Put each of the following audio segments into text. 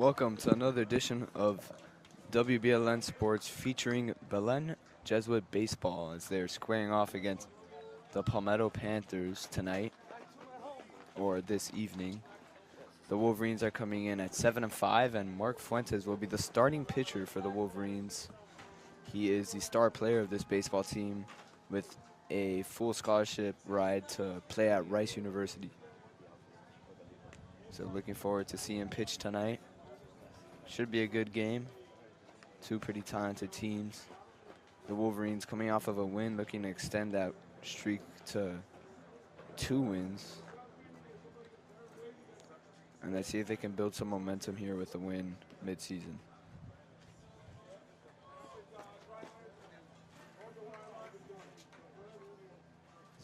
Welcome to another edition of WBLN Sports featuring Belen Jesuit Baseball as they're squaring off against the Palmetto Panthers tonight, or this evening. The Wolverines are coming in at 7-5, and Mark Fuentes will be the starting pitcher for the Wolverines. He is the star player of this baseball team with a full scholarship ride to play at Rice University. So looking forward to seeing him pitch tonight. Should be a good game. Two pretty talented teams. The Wolverines coming off of a win, looking to extend that streak to 2 wins. And let's see if they can build some momentum here with a win mid-season.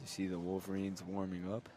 You see the Wolverines warming up.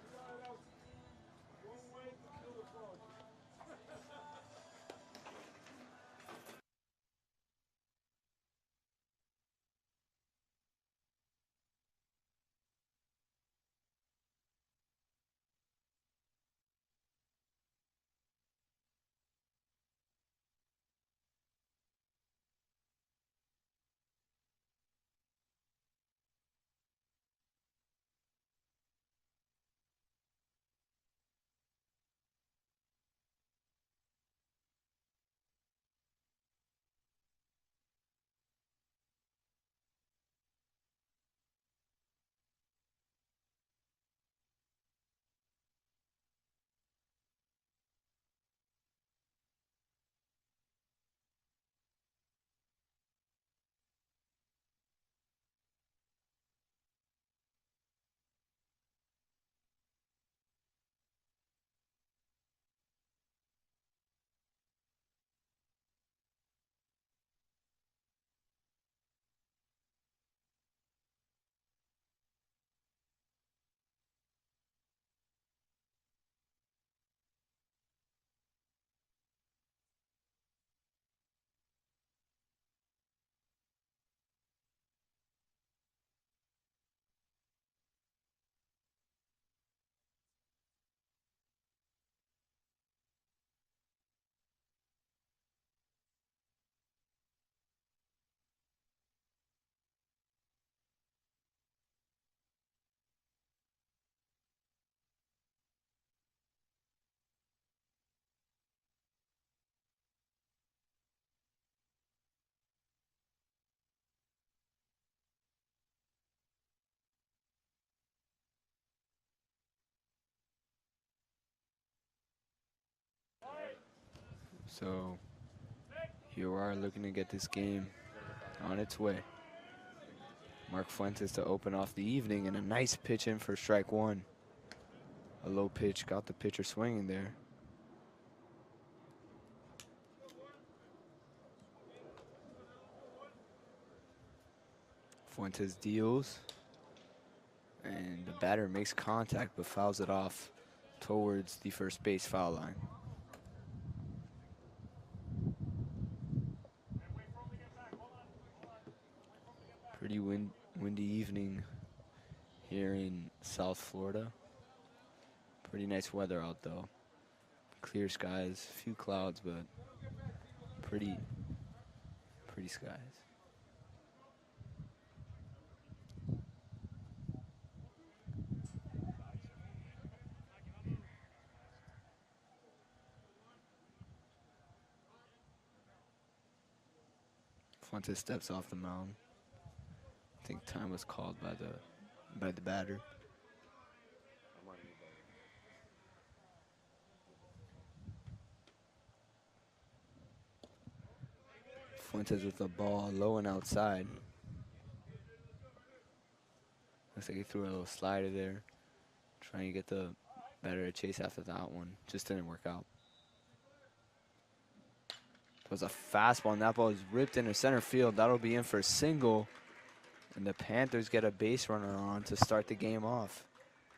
So here we are looking to get this game on its way. Mark Fuentes to open off the evening, and a nice pitch in for strike 1. A low pitch got the pitcher swinging there. Fuentes deals, and the batter makes contact but fouls it off towards the first base foul line. Pretty windy evening here in South Florida. Pretty nice weather out though. Clear skies, few clouds, but pretty skies. Fuentes steps off the mound. I think time was called by the batter. Fuentes with the ball low and outside. Looks like he threw a little slider there, trying to get the batter to chase after that one. Just didn't work out. It was a fastball, and that ball is ripped into center field. That'll be in for a single, and the Panthers get a base runner on to start the game off.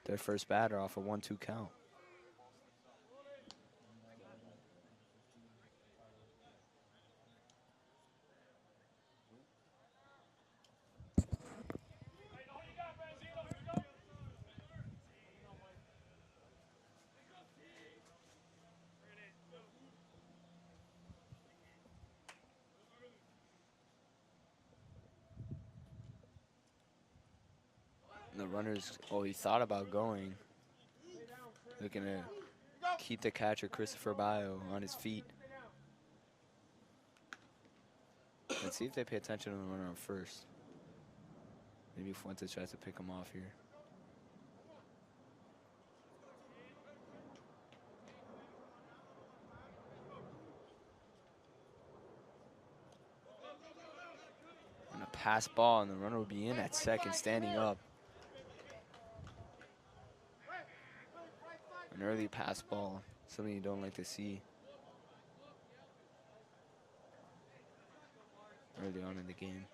Their first batter off a 1-2 count. And the runners, oh, he thought about going. Looking to keep the catcher, Christopher Bio, on his feet. Let's see if they pay attention to the runner on first. Maybe Fuentes tries to pick him off here. And a pass ball, and the runner will be in at second, standing up. An early pass ball, something you don't like to see early on in the game.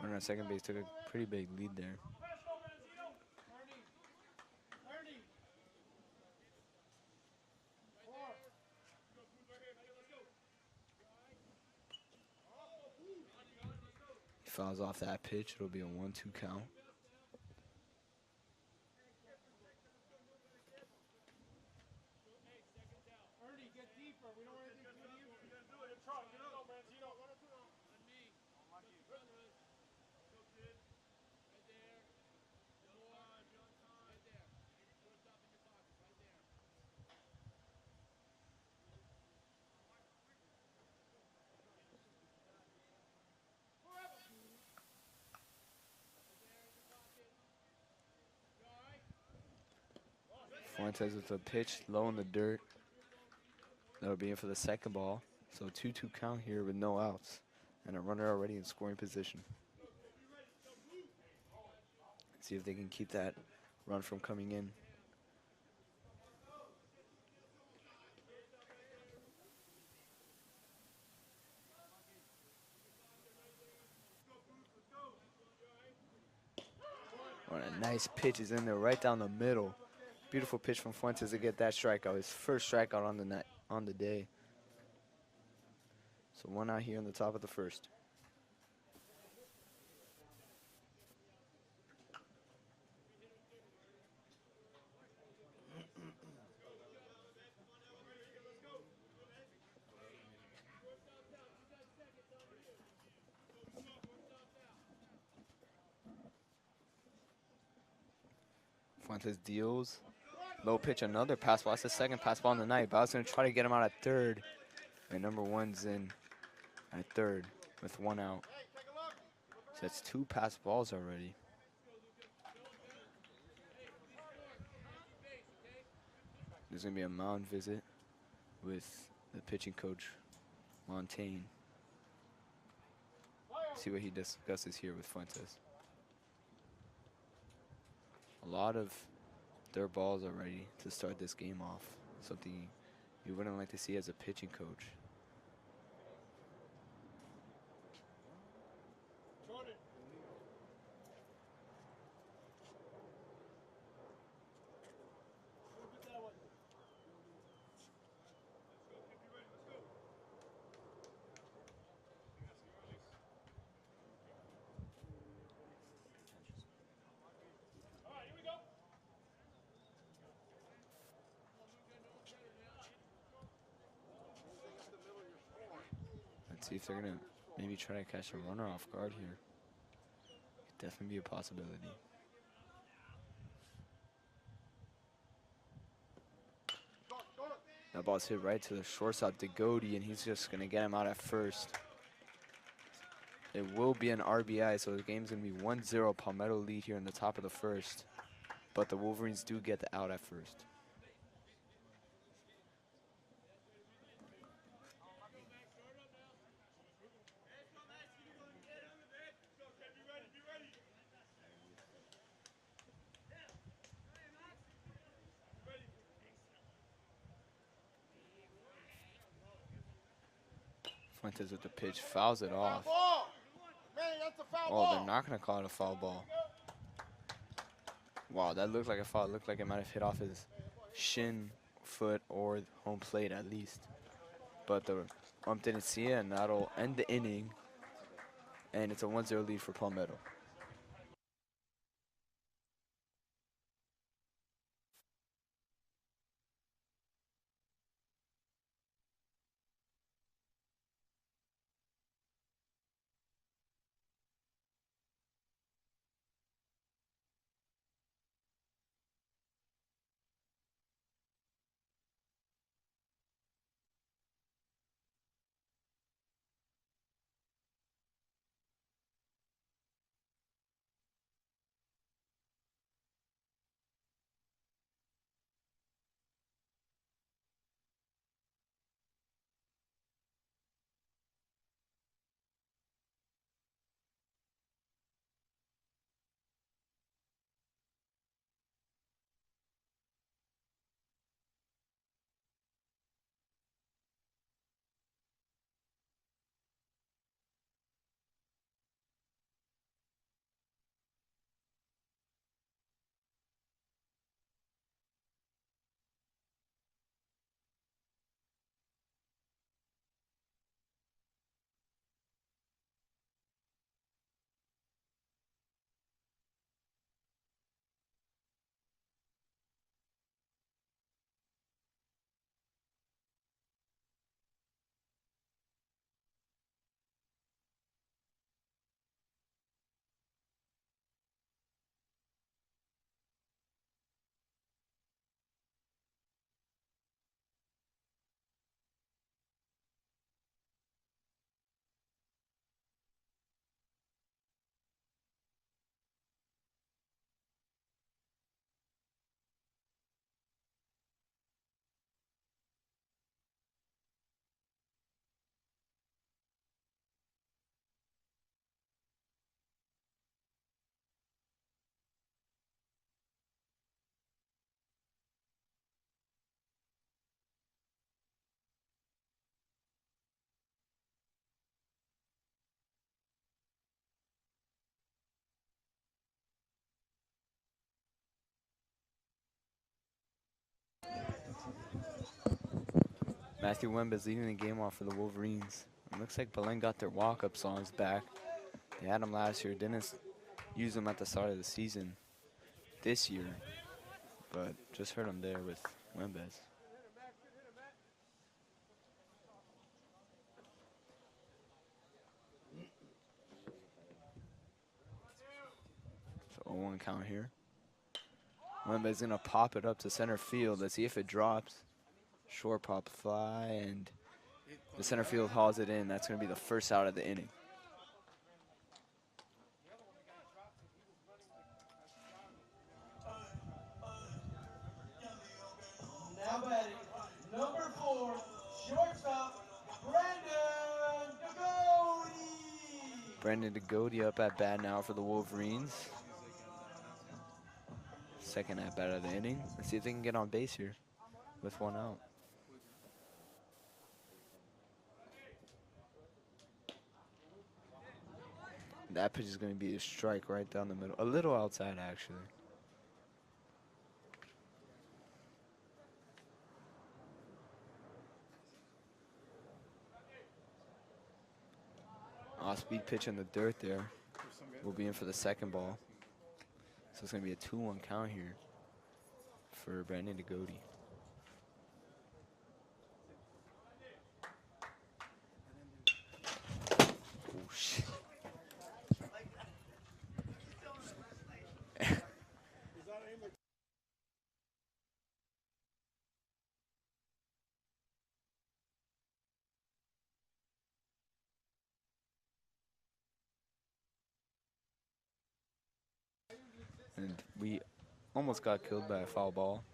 Runner on second base took a pretty big lead there. He fouls off that pitch. It'll be a 1-2 count. Fuentes with a pitch low in the dirt. That'll be in for the second ball. So 2-2 count here with no outs. And a runner already in scoring position. See if they can keep that run from coming in. Oh, a nice pitch is in there right down the middle. Beautiful pitch from Fuentes to get that strikeout. His first strikeout on the day. So one out here on the top of the first. Fuentes deals. Low pitch, another pass ball. That's the second pass ball in the night. Bow's going to try to get him out at third. And number one's in at third with one out. So that's 2 pass balls already. There's going to be a mound visit with the pitching coach, Montaigne. See what he discusses here with Fuentes. A lot of their balls are ready to start this game off. Something you wouldn't like to see as a pitching coach. See if they're going to maybe try to catch a runner off guard here. Could definitely be a possibility. That ball's hit right to the shortstop, Degodi, and he's just going to get him out at first. It will be an RBI, so the game's going to be 1-0 Palmetto lead here in the top of the first. But the Wolverines do get the out at first. Fuentes with the pitch, fouls it off. Oh, they're not going to call it a foul ball. Wow, that looked like a foul. It looked like it might have hit off his shin, foot, or home plate at least. But the ump didn't see it, and that'll end the inning. And it's a 1-0 lead for Palmetto. Matthew Wemba's leading the game off for the Wolverines. It looks like Belen got their walk-up songs back. They had them last year, didn't use them at the start of the season this year, but just heard them there with Wembas. So 0-1 count here. Wemba's gonna pop it up to center field. Let's see if it drops. Short pop fly, and the center field hauls it in. That's gonna be the first out of the inning. Now batting, number 4, shortstop, Brandon Degody. Brandon Degody up at bat now for the Wolverines. Second at bat of the inning. Let's see if they can get on base here with 1 out. That pitch is going to be a strike right down the middle. A little outside, actually. Off-speed pitch in the dirt there. We'll be in for the second ball. So it's going to be a 2-1 count here for Brandon Degody. Oh, shit. And we almost got killed by a foul ball.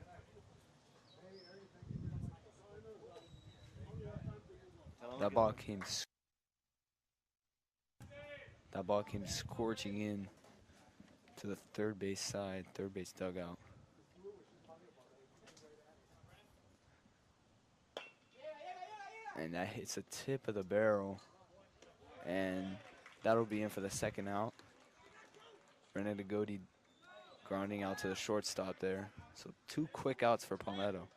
That ball came scorching in to the third base side, third base dugout. And that hits the tip of the barrel. And that'll be in for the second out. Brandon Degody grounding out to the shortstop there. So 2 quick outs for Palmetto.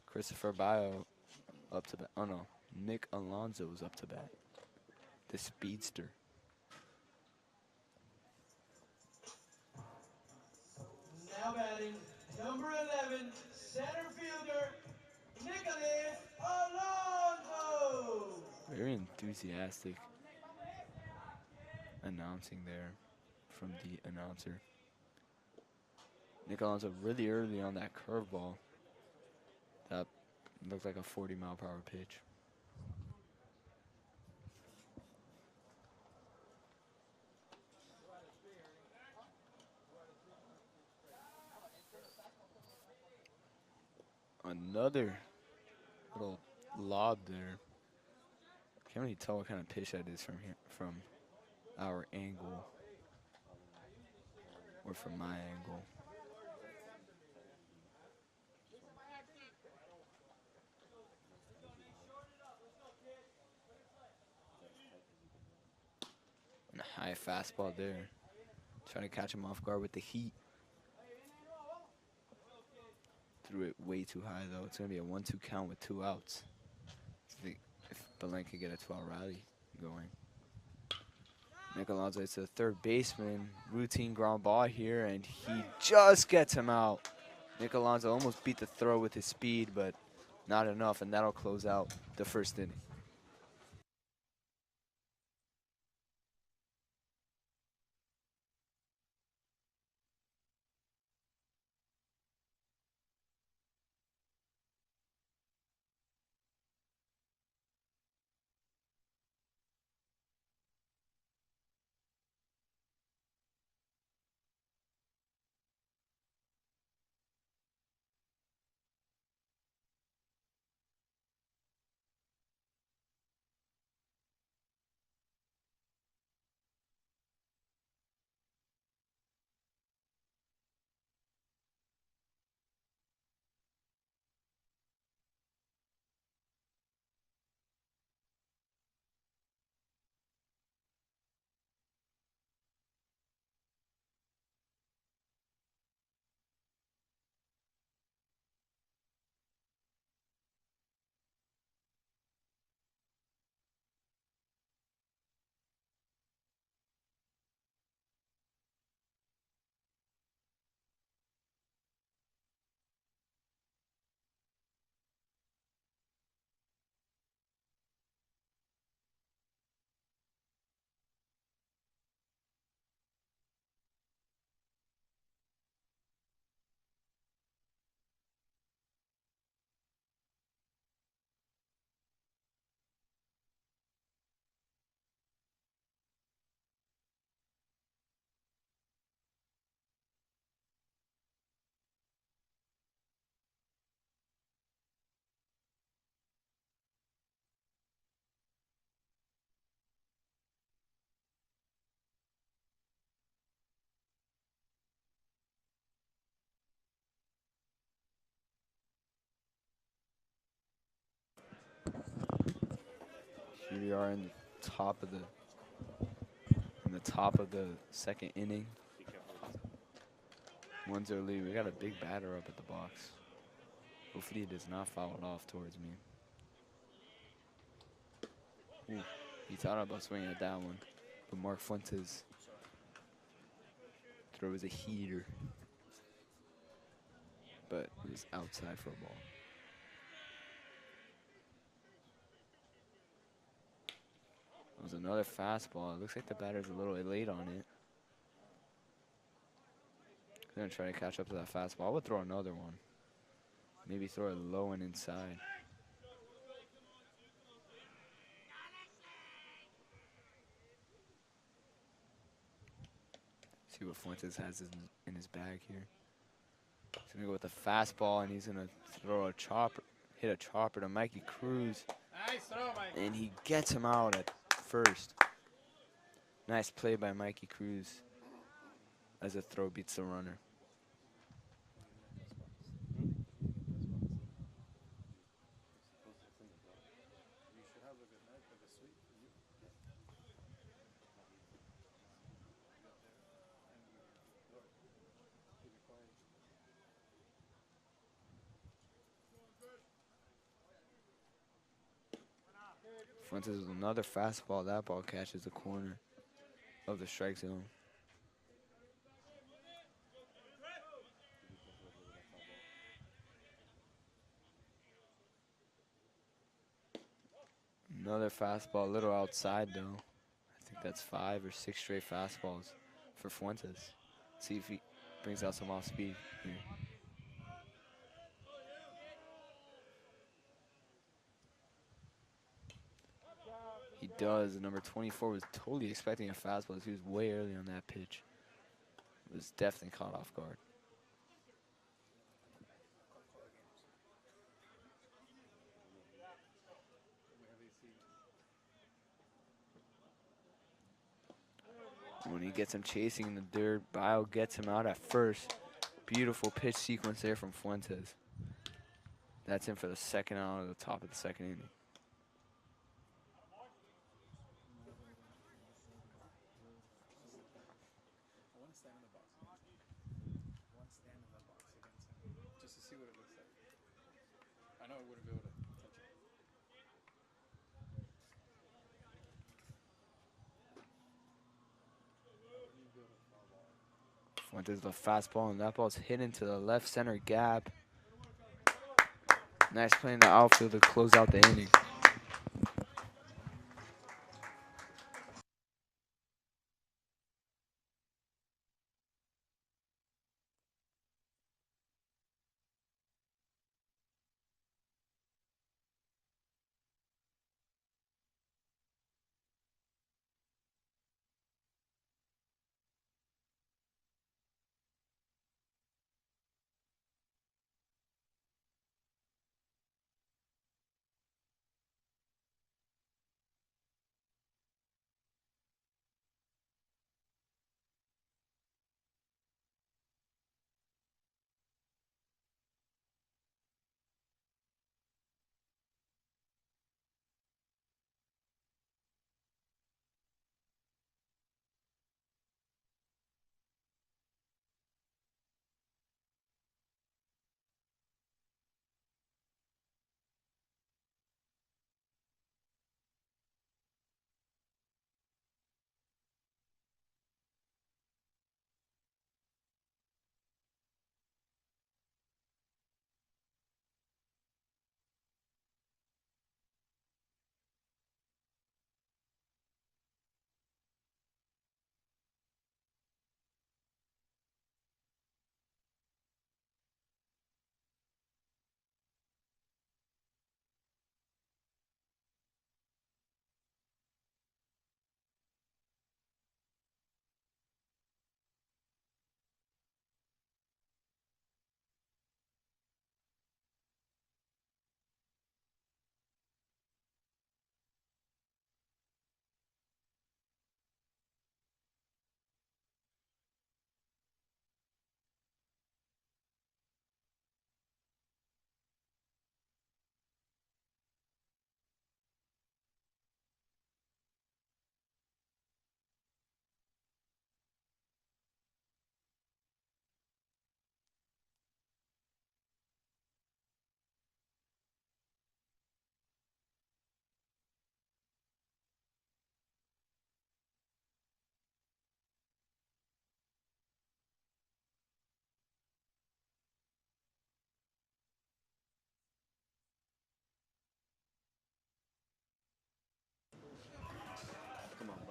Christopher Bio up to bat. Oh no, Nick Alonso is up to bat. The speedster. Now batting, number 11, center fielder, Nicholas Alonso. Very enthusiastic announcing there from the announcer. Nick Alonso really early on that curveball. That looked like a 40-mile-per-hour pitch. Another little lob there. Can't really tell what kind of pitch that is from here, from our angle, or from my angle. And a high fastball there. Trying to catch him off guard with the heat. Threw it way too high though. It's gonna be a 1-2 count with 2 outs. See if Belen could get a 12 rally going. Nick Alonso is the third baseman. Routine ground ball here, and he just gets him out. Nick Alonso almost beat the throw with his speed, but not enough, and that'll close out the first inning. Here we are in the top of the second inning. 1-0 lead. We got a big batter up at the box. Hopefully he does not foul it off towards me. Ooh, he thought about swinging at that one, but Mark Fuentes throw is a heater, but it was outside for a ball. It was another fastball. It looks like the batter's a little late on it. I'm gonna try to catch up to that fastball. I would throw another one. Maybe throw it low and inside. See what Fuentes has in his bag here. He's gonna go with the fastball, and he's gonna throw a chopper, hit a chopper to Mikey Cruz. Nice throw, Mike. And he gets him out at first. Nice play by Mikey Cruz as the throw beats the runner. Fuentes with another fastball. That ball catches the corner of the strike zone. Another fastball, a little outside though. I think that's 5 or 6 straight fastballs for Fuentes. See if he brings out some off speed here. He does. Number 24 was totally expecting a fastball. He was way early on that pitch. Was definitely caught off guard. When he gets him chasing in the dirt, Bio gets him out at first. Beautiful pitch sequence there from Fuentes. That's in for the second out of the top of the second inning. One stand in the box. One stand in the box against him, just to see what it looks like. I know I wouldn't be able to touch it. Fuentes the fastball, and that ball's hit into the left center gap. Nice play in the outfield to close out the inning.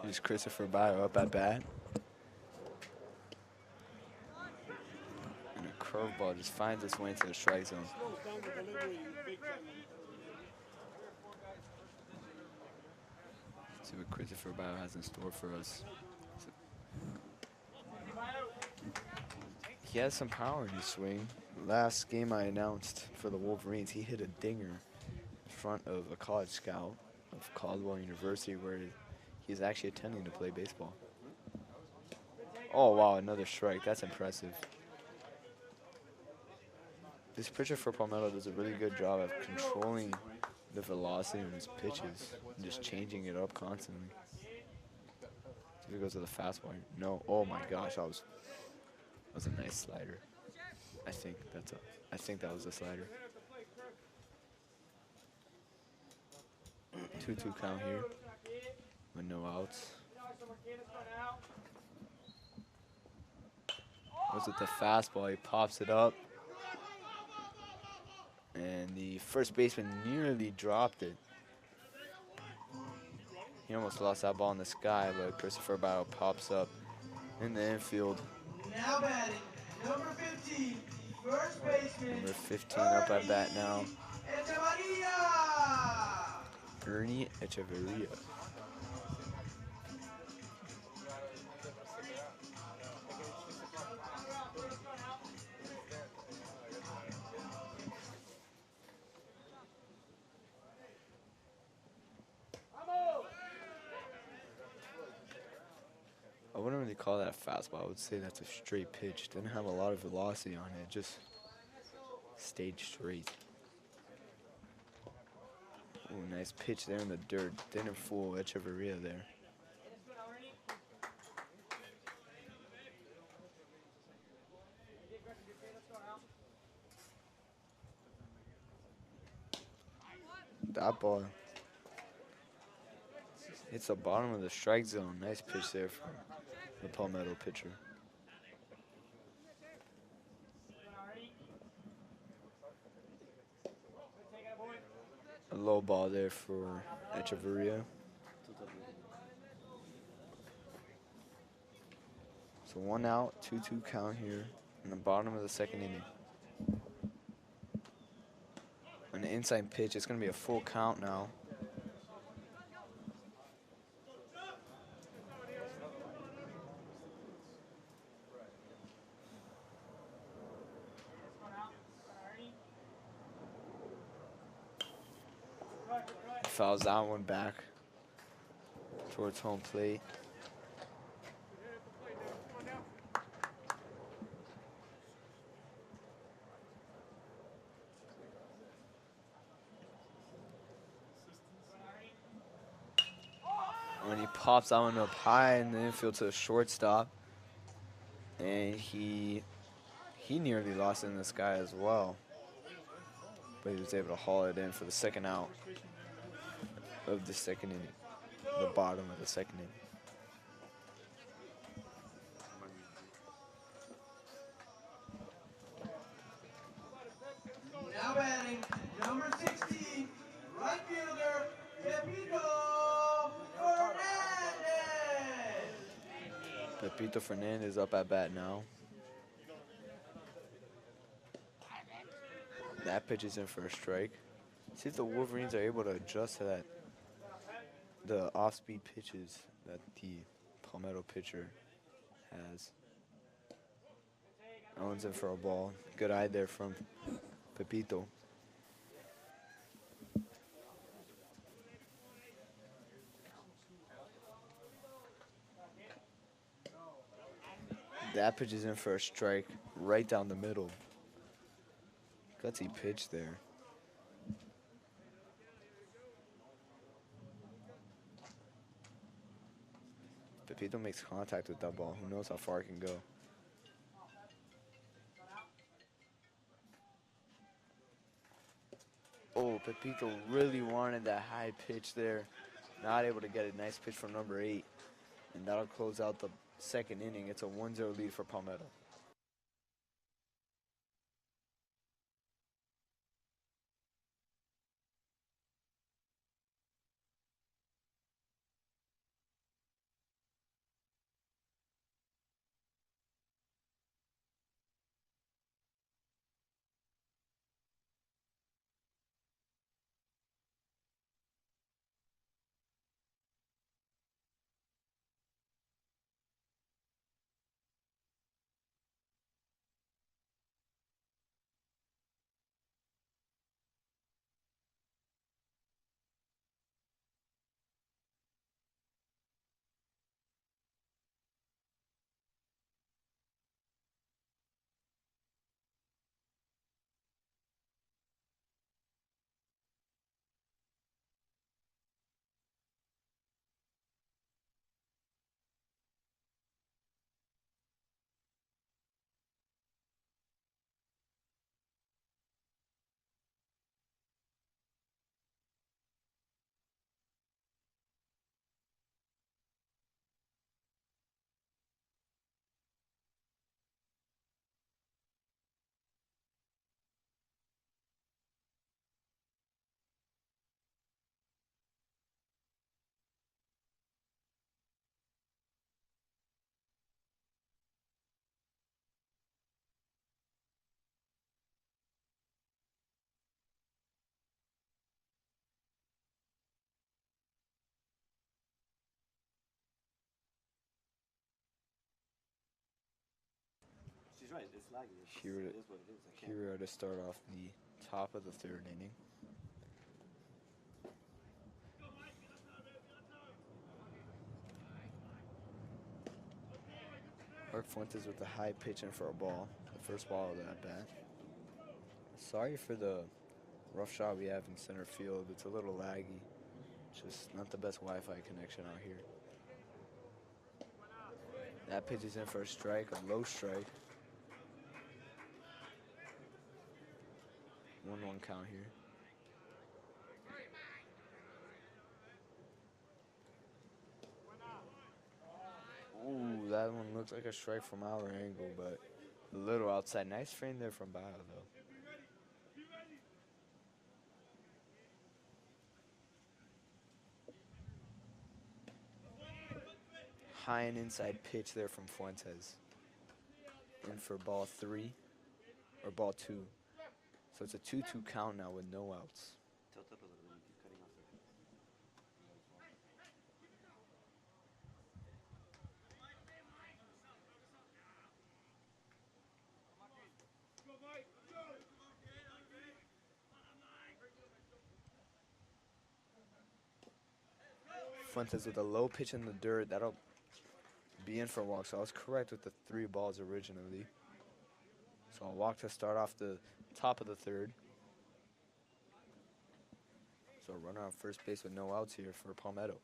Here's Christopher Bio up at bat. And a curveball just finds its way into the strike zone. See what Christopher Bio has in store for us. He has some power in his swing. Last game I announced for the Wolverines, he hit a dinger in front of a college scout of Caldwell University where he's actually attending to play baseball. Oh, wow, another strike. That's impressive. This pitcher for Palmetto does a really good job of controlling the velocity of his pitches and just changing it up constantly. See if he goes to the fastball. No. Oh, my gosh. That was a nice slider. I think that was a slider. 2-2 count here with no outs. Goes with the fastball. He pops it up. And the first baseman nearly dropped it. He almost lost that ball in the sky, but Christopher Bio pops up in the infield. Now batting, number 15, first baseman. Number 15 up at bat now. Ernie Echeverria. I wouldn't really call that a fastball. I would say that's a straight pitch. Didn't have a lot of velocity on it. Just stayed straight. Ooh, nice pitch there in the dirt. Didn't fool Echeverria there. That ball hits the bottom of the strike zone. Nice pitch there from the Palmetto pitcher. A low ball there for Echeverria. So 1 out, 2-2 count here in the bottom of the second inning. An inside pitch, it's going to be a full count now. Fouls that one back towards home plate. When he pops that one up high in the infield to the shortstop, and he nearly lost it in the sky as well, but he was able to haul it in for the second out of the second inning, the bottom of the second inning. Now batting, number 16, right fielder, Pepito Fernandez. Pepito Fernandez up at bat now. That pitch is in for a strike. See if the Wolverines are able to adjust to that. The off-speed pitches that the Palmetto pitcher has. Owens in for a ball. Good eye there from Pepito. That pitch is in for a strike right down the middle. Gutsy pitch there. Pepito makes contact with that ball. Who knows how far it can go. Oh, Pepito really wanted that high pitch there. Not able to get a nice pitch from number 8. And that'll close out the second inning. It's a 1-0 lead for Palmetto. it's laggy. Here, It is what it is. I can't. here we are to start off the top of the third inning. Mark Fuentes with the high pitch in for a ball. The first ball of that bat. Sorry for the rough shot we have in center field. It's a little laggy. Just not the best Wi-Fi connection out here. That pitch is in for a strike, a low strike. 1-1 count here. Ooh, that one looks like a strike from our angle, but a little outside. Nice frame there from Bio, though. High and inside pitch there from Fuentes. In for ball 3, or ball 2. So it's a 2-2 count now with no outs. Tilt up a little bit. You keep cutting off there. Fuentes with a low pitch in the dirt. That'll be in for a walk. So I was correct with the 3 balls originally. So I'll walk to start off the top of the third. So a runner on first base with no outs here for Palmetto.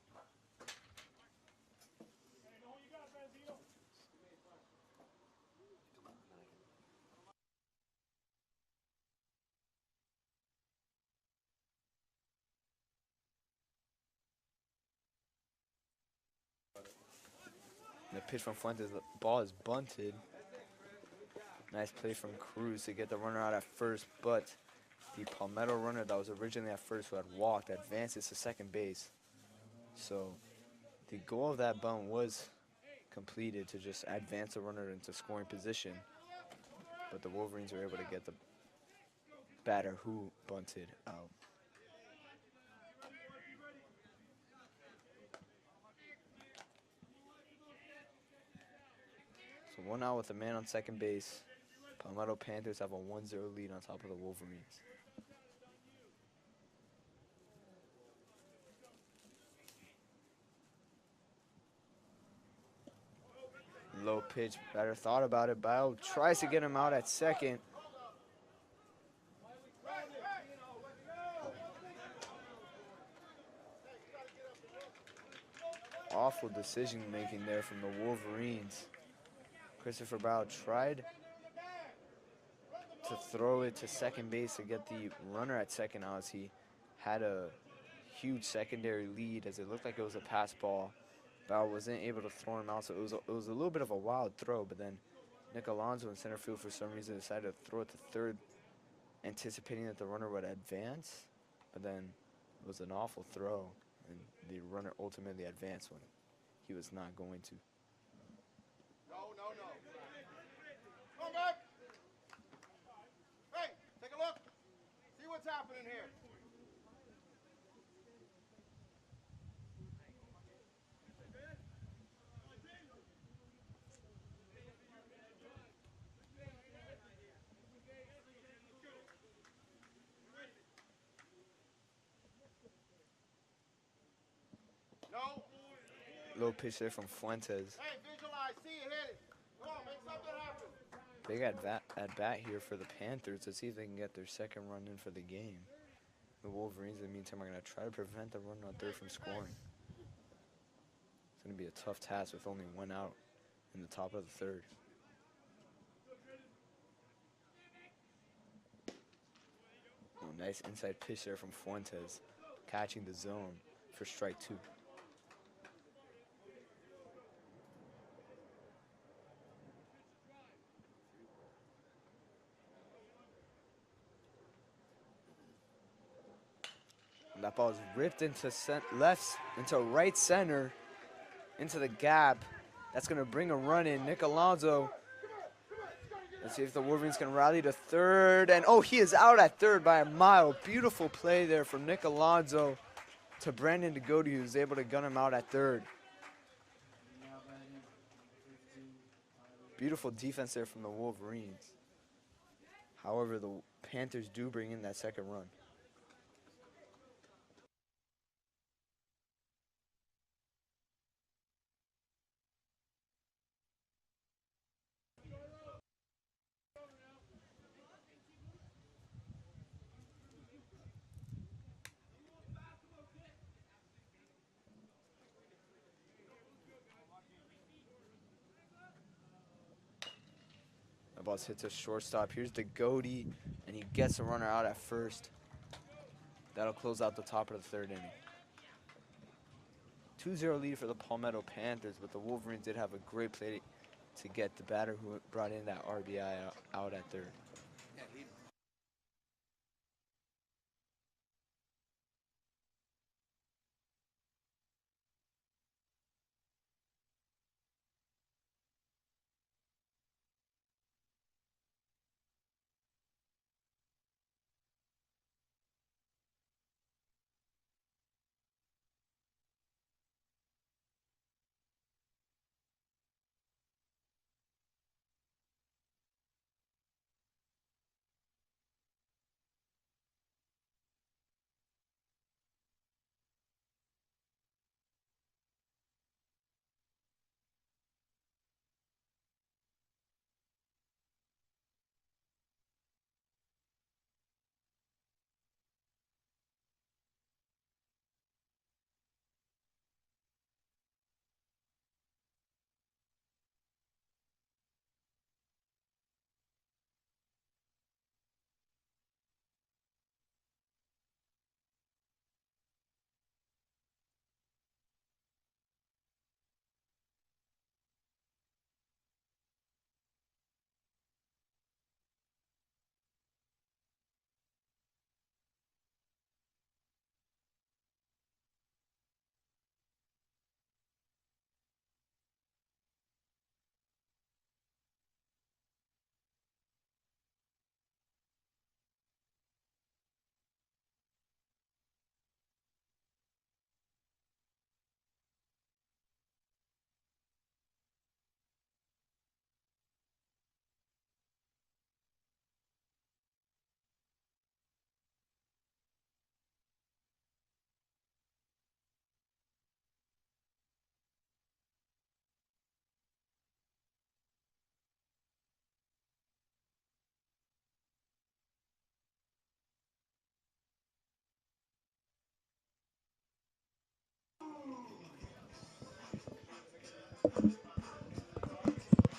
The pitch from Fuentes, the ball is bunted. Nice play from Cruz to get the runner out at first, but the Palmetto runner that was originally at first who had walked advances to second base. So the goal of that bunt was completed to just advance the runner into scoring position, but the Wolverines were able to get the batter who bunted out. So 1 out with a man on second base. Palmetto Panthers have a 1-0 lead on top of the Wolverines. Low pitch, batter thought about it. Bio tries to get him out at second. Awful decision making there from the Wolverines. Christopher Bio tried to throw it to second base to get the runner at second out as he had a huge secondary lead as it looked like it was a pass ball. Bao wasn't able to throw him out, so it was a little bit of a wild throw, but then Nick Alonso in center field for some reason decided to throw it to third, anticipating that the runner would advance, but then it was an awful throw, and the runner ultimately advanced when he was not going to. No. Come back. Hey, take a look. See what's happening here. No. Low pitch there from Fuentes. Hey, visualize. See it, hit it. Come on, make something happen. Big at bat here for the Panthers to see if they can get their second run in for the game. The Wolverines, in the meantime, are going to try to prevent the runner on third from scoring. It's going to be a tough task with only 1 out in the top of the third. Oh, nice inside pitch there from Fuentes, catching the zone for strike 2. That ball is ripped into right center, into the gap. That's going to bring a run in. Nick Alonso. Let's see if the Wolverines can rally to third. And, oh, he is out at third by a mile. Beautiful play there from Nick Alonso to Brandon DeGote, who's able to gun him out at third. Beautiful defense there from the Wolverines. However, the Panthers do bring in that second run. The ball hits a shortstop. Here's the Goatee, and he gets the runner out at first. That'll close out the top of the third inning. 2-0 lead for the Palmetto Panthers, but the Wolverines did have a great play to get the batter who brought in that RBI out at third.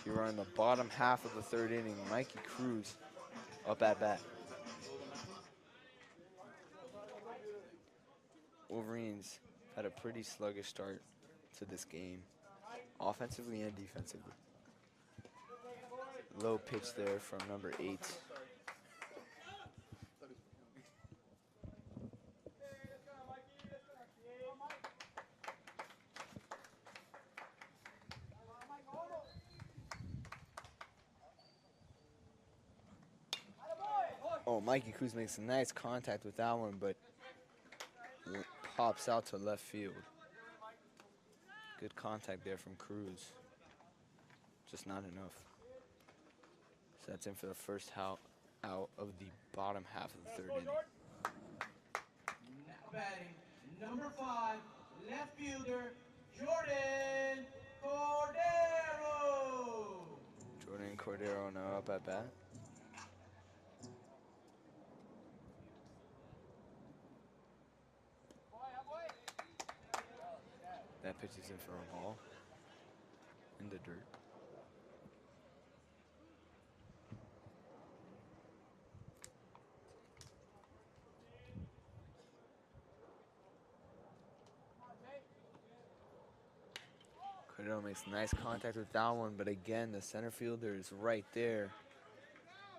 Here are in the bottom half of the third inning. Mikey Cruz up at bat. Wolverines had a pretty sluggish start to this game, offensively and defensively. Low pitch there from number 8. Oh, Mikey Cruz makes a nice contact with that one, but pops out to left field. Good contact there from Cruz. Just not enough. So that's in for the first out of the bottom half of the third inning. Now batting, number 5, left fielder, Jordan Cordero. Jordan Cordero now up at bat. That pitch is in for a ball in the dirt. Cordero makes nice contact with that one, but again, the center fielder is right there.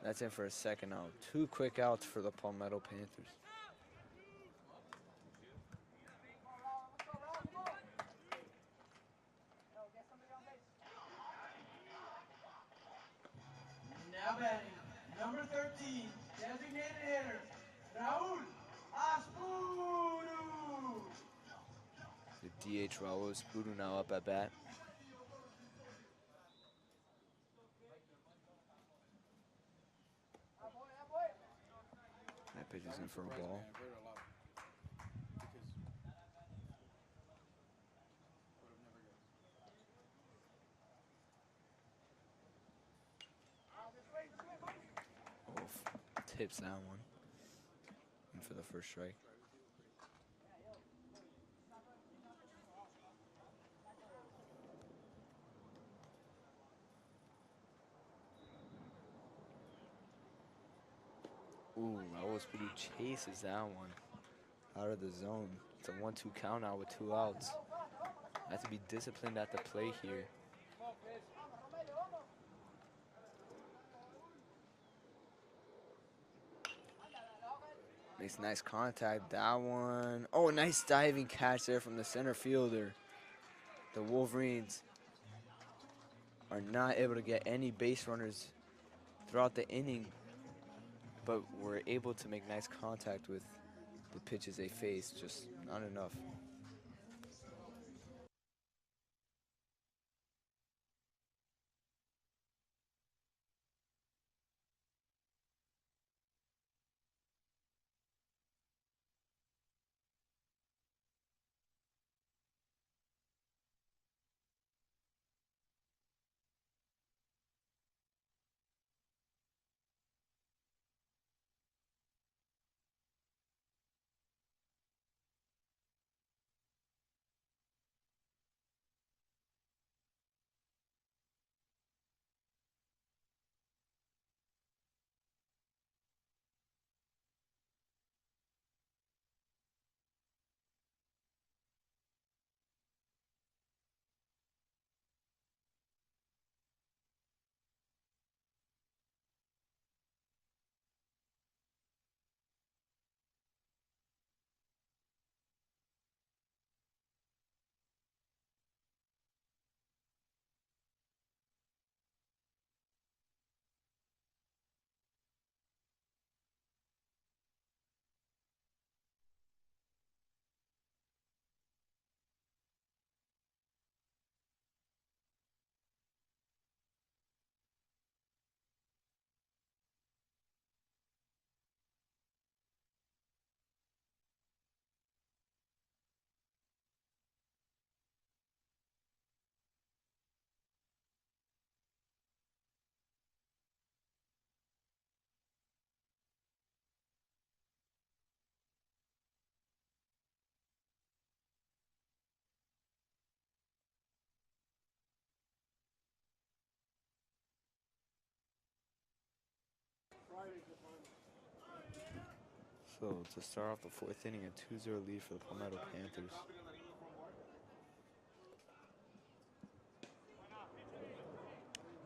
That's in for a second out. 2 quick outs for the Palmetto Panthers. Now batting, number 13, designated hitter, Raul Aspuru. The DH Raul Espudo now up at bat. for a surprised ball. me. I've heard a lot because would have never guessed. Tips that one. And for the first strike. Ooh, Raul Speedy chases that one out of the zone. It's a 1-2 count out with 2 outs. Have to be disciplined at the play here. Makes nice contact. That one. Oh, nice diving catch there from the center fielder. The Wolverines are not able to get any base runners throughout the inning, but were able to make nice contact with the pitches they faced. Just not enough. So to start off the 4th inning, a 2-0 lead for the Palmetto Panthers.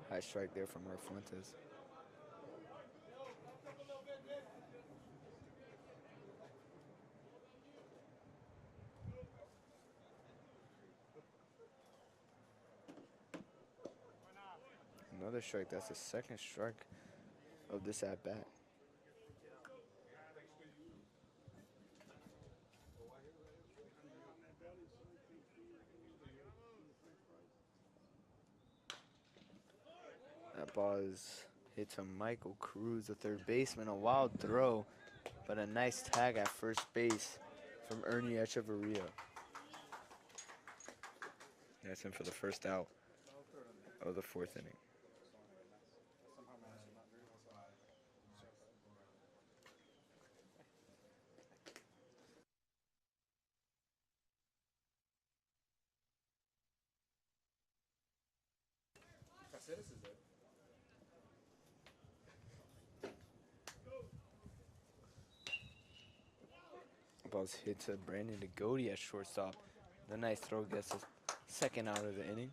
High strike there from Fuentes. Another strike. That's the 2nd strike of this at bat. That ball is hit to Michael Cruz, the 3rd baseman. A wild throw, but a nice tag at first base from Ernie Echeverria. That's in for the first out of the 4th inning. Somehow managed to not drink myself. Caceres is there. Ball's hit to Brandon Degodi at shortstop. The nice throw gets us 2nd out of the inning.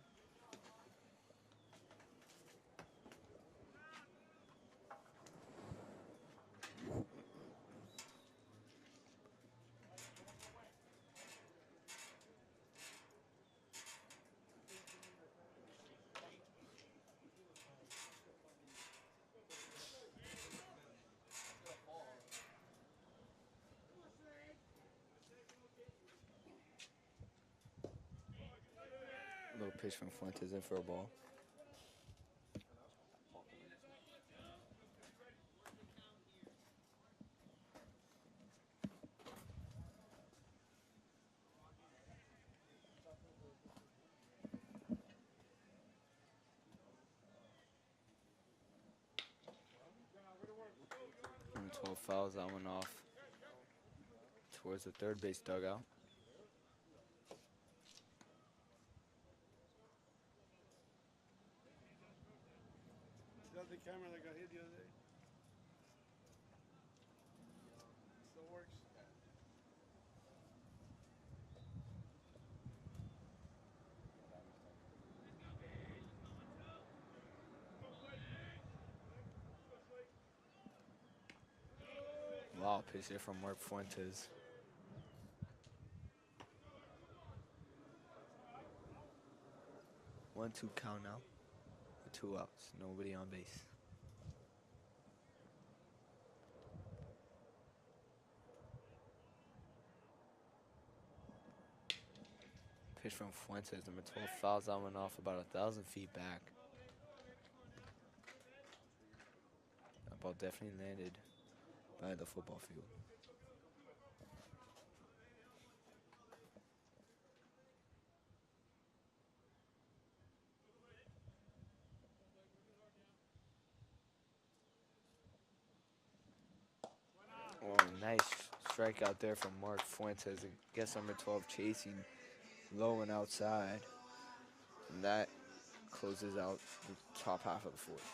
Little pitch from Fuentes in for a ball. fouls that went off towards the third base dugout. Is that the camera that got hit the other day? Still works? Wow, pitch hit from Mark Fuentes. One, two count now. With 2 outs, nobody on base. Pitch from Fuentes, number 12, fouls that one off about 1,000 feet back. That ball definitely landed by the football field. Oh, nice strikeout there from Mark Fuentes. I guess number 12 chasing low and outside. And that closes out the top half of the fourth.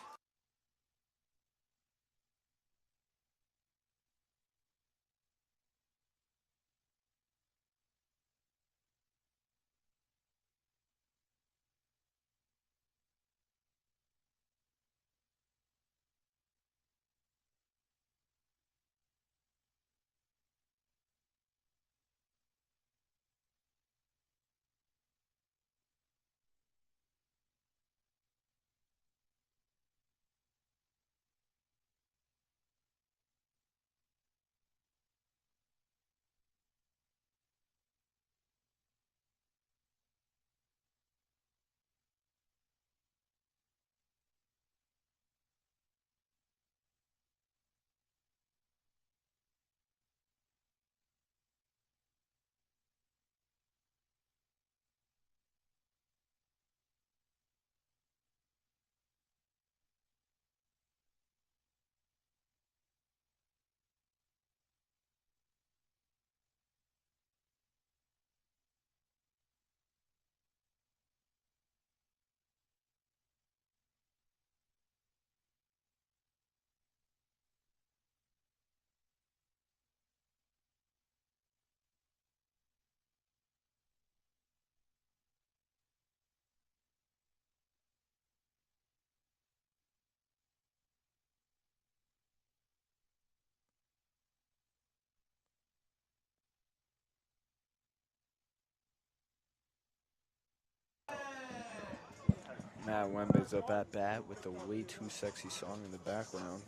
Matt Wemba's up at bat with the Way Too Sexy song in the background.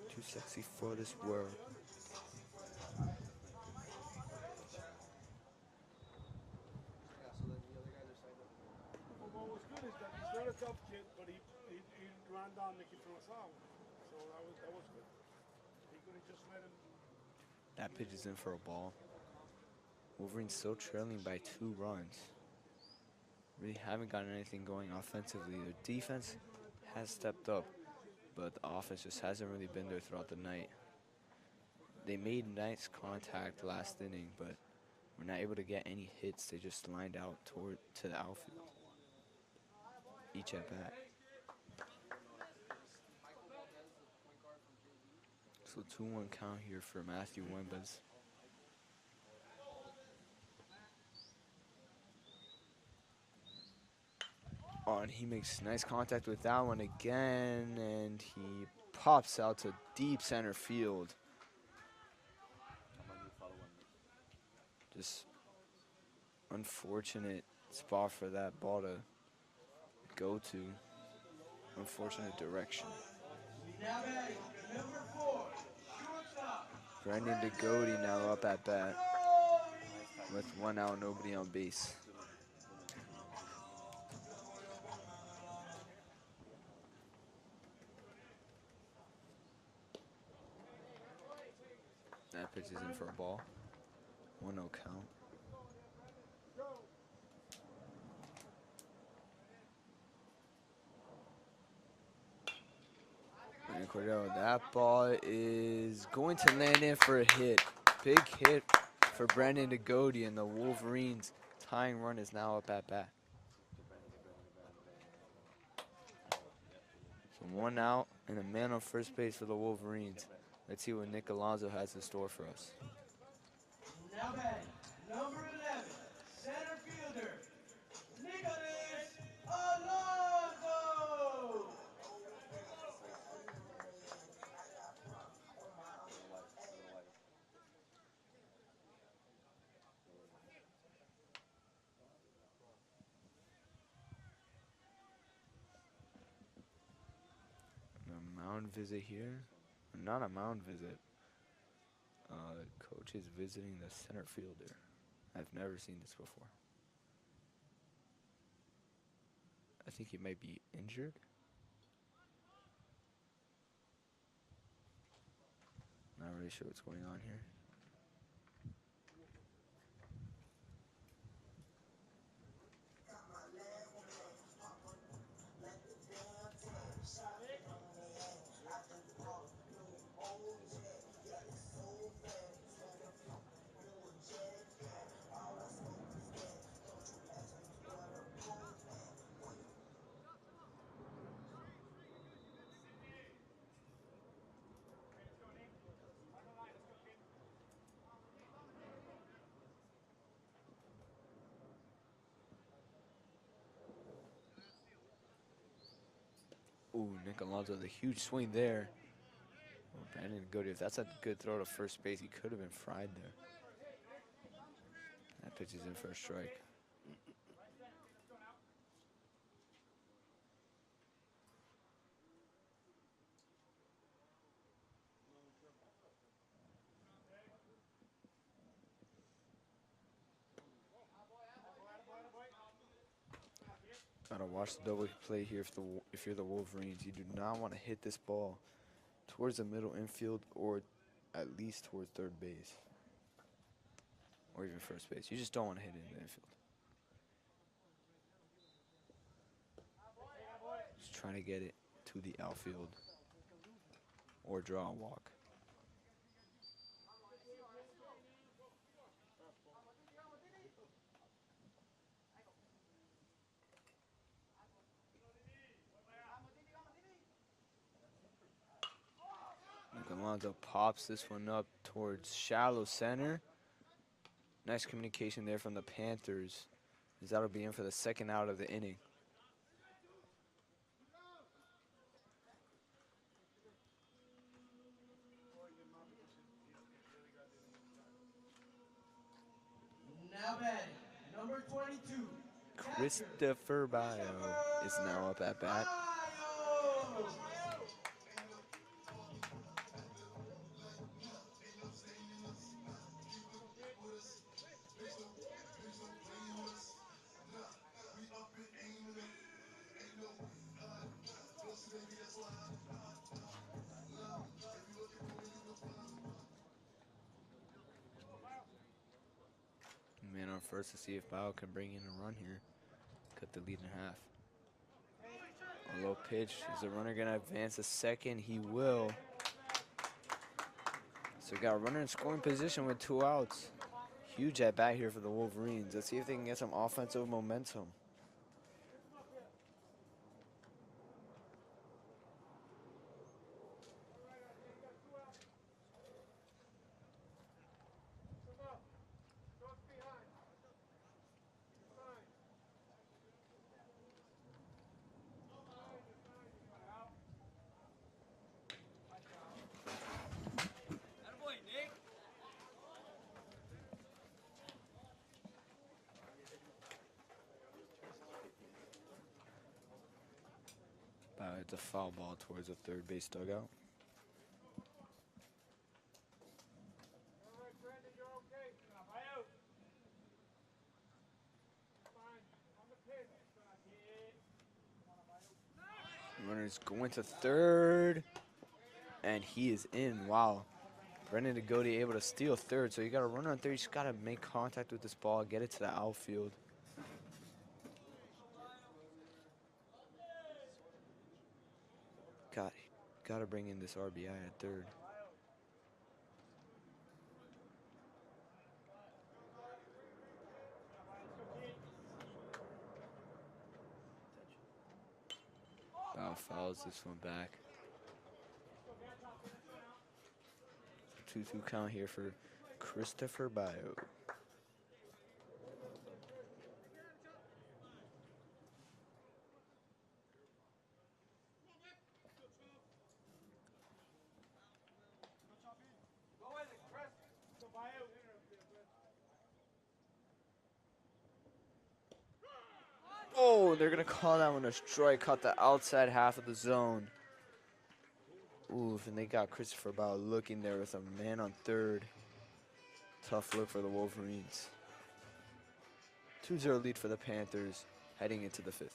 Too sexy for this world. What was good is that he's not a tough kid, but he ran down the kid from Asal. So that was good. He could have just let him. That pitch is in for a ball. Wolverines still trailing by 2 runs. Really haven't gotten anything going offensively. Their defense has stepped up, but the offense just hasn't really been there throughout the night. They made nice contact last inning, but were not able to get any hits. They just lined out to the outfield each at bat. So 2-1 count here for Matthew Wembas. Oh, and he makes nice contact with that one again, and he pops out to deep center field. Just unfortunate spot for that ball to go to. Unfortunate direction. Now batting, number 4, shortstop. Brendan DeGote now up at bat with 1 out, nobody on base. That pitch is in for a ball. 1-0 count. And Cordero, that ball is going to land in for a hit. Big hit for Brandon Degody, and the Wolverines' tying run is now up at bat. So 1 out and a man on first base for the Wolverines. Let's see what Nick Alonso has in store for us. Now batting, number 11, center fielder, Nicholas Alonso. A mound visit here. Not a mound visit. Coach is visiting the center fielder. I've never seen this before. I think he might be injured. Not really sure what's going on here. Ooh, Nick Alonso, the huge swing there. Oh, Brandon Goody, if that's a good throw to first base, he could have been fried there. That pitch is in for a strike. Gotta watch the double play here if you're the Wolverines. You do not want to hit this ball towards the middle infield or at least towards third base. Or even first base. You just don't want to hit it in the infield. Just trying to get it to the outfield or draw a walk. Alonso pops this one up towards shallow center. Nice communication there from the Panthers, as that'll be in for the second out of the inning. Now batting, number 22, Christopher Bio is now up at bat. Bio. Man on first to see if Bio can bring in a run here. Cut the lead in half. A low pitch. Is the runner going to advance a second? He will. So we got a runner in scoring position with 2 outs. Huge at bat here for the Wolverines. Let's see if they can get some offensive momentum. It's a foul ball towards the third base dugout. Runner's going to third, and he is in. Wow. Brendan Degody able to steal third, so you got a runner on third. You just got to make contact with this ball, get it to the outfield. God, Got to bring in this RBI at third. Bow fouls this one back. 2-2 count here for Christopher Bio. Oh, they're going to call that one a strike. Caught the outside half of the zone. Oof, and they got Christopher Bao looking there with a man on third. Tough look for the Wolverines. 2-0 lead for the Panthers heading into the fifth.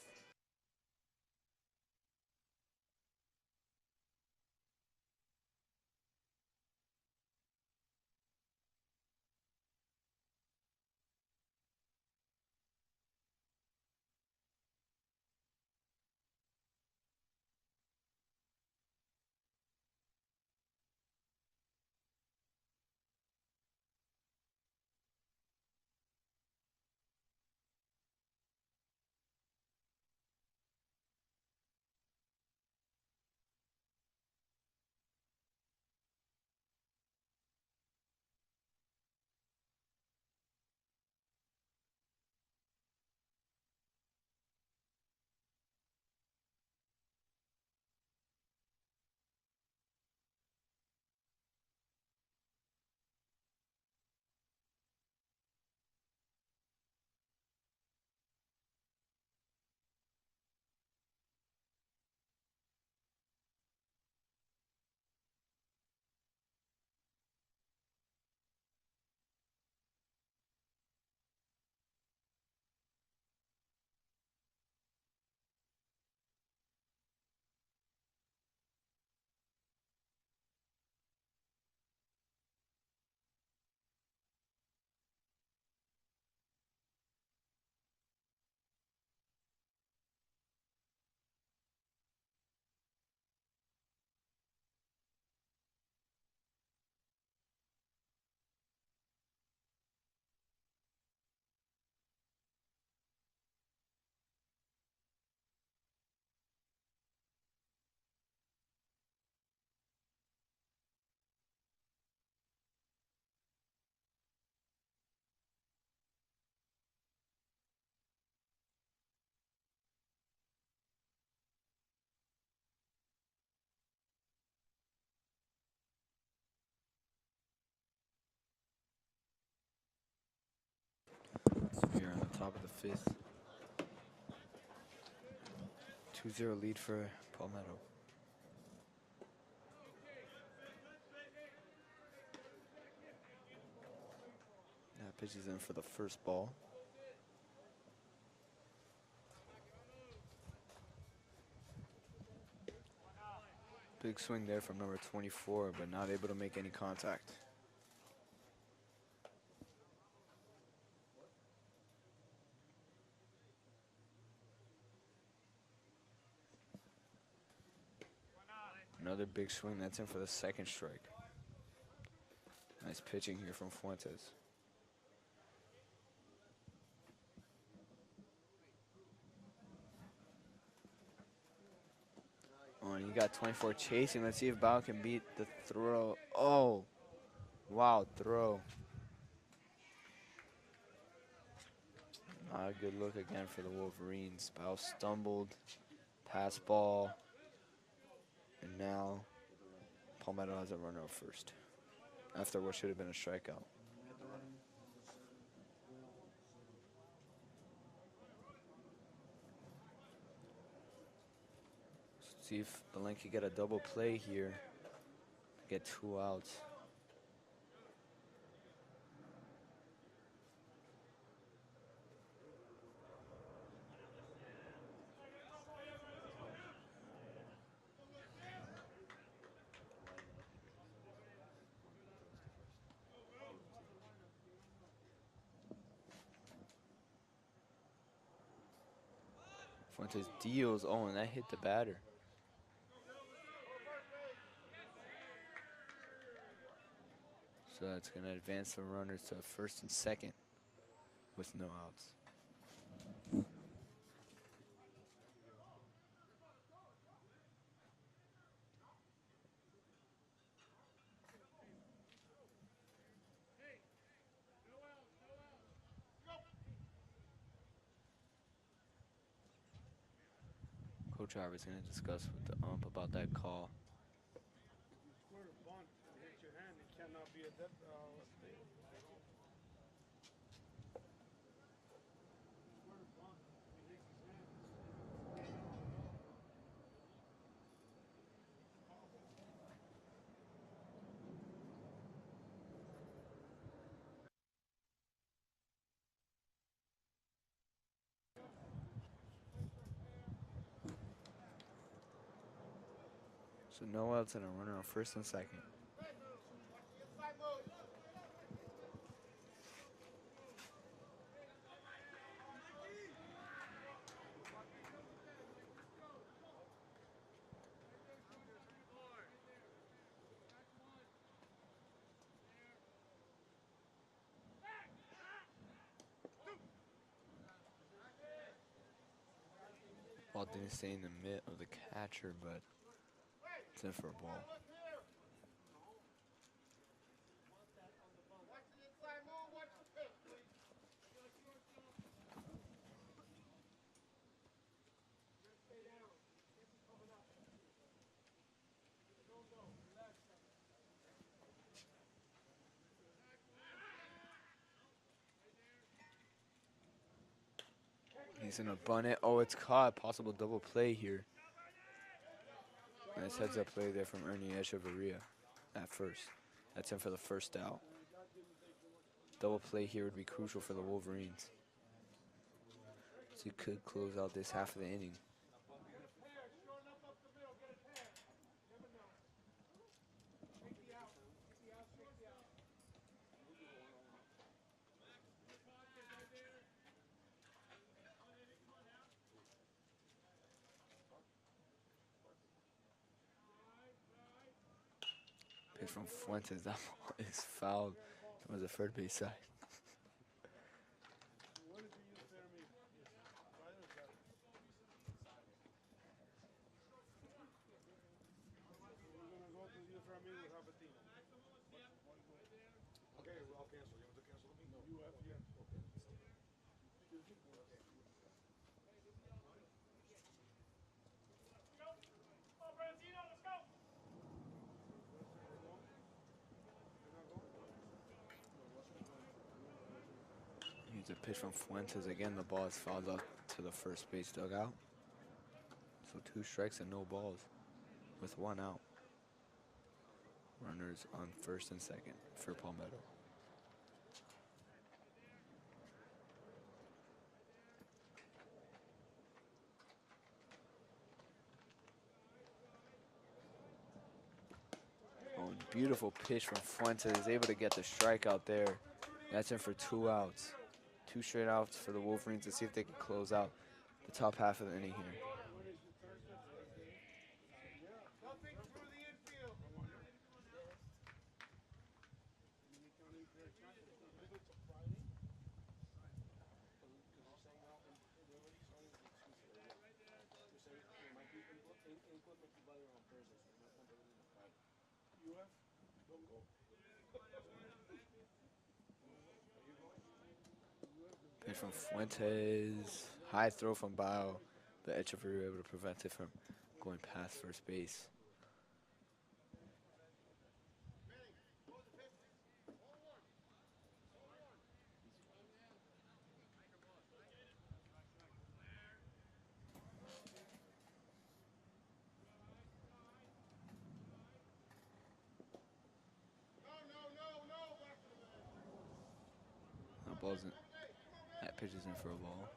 Here on the top of the fifth. 2-0 lead for Palmetto. That pitch is in for the first ball. Big swing there from number 24, but not able to make any contact. Another big swing, that's in for the second strike. Nice pitching here from Fuentes. Oh, and you got 24 chasing. Let's see if Bao can beat the throw. Oh, wow, throw. Not a good look again for the Wolverines. Bao stumbled, pass ball, and now Palmetto has a runner up first after what should have been a strikeout. See if Belen can get a double play here, get 2 outs. Fuentes deals, oh, and that hit the batter. So that's going to advance the runners to first and second with no outs. Coach Harvey's going to discuss with the ump about that call. You square a bunt and hit your hand, it cannot be a death thing. Square a bunt and hit his hand. So no outs and a runner on first and second. Ball didn't stay in the mitt of the catcher, but it's in for a ball. He's gonna bunt it. Oh, it's caught. Possible double play here. Nice heads up play there from Ernie Echeverria at first. That's in for the first out. Double play here would be crucial for the Wolverines. So he could close out this half of the inning. Pitch from Fuentes. That ball is fouled from the third base side. What did you use there, me? Side or side? We're gonna go to the for me with Albertino. Okay, well, I'll cancel. You want to cancel me? No. You have, yeah. Okay. Here's a pitch from Fuentes. Again, the ball is fouled up to the first base dugout. So 2 strikes and no balls with 1 out. Runners on first and second for Palmetto. Oh, beautiful pitch from Fuentes. Able to get the strikeout there. That's in for 2 outs. 2 straight outs for the Wolverines to see if they can close out the top half of the inning here. Pitch from Fuentes. High throw from Bao, but Echeverria able to prevent it from going past first base. That pitch is in for a ball.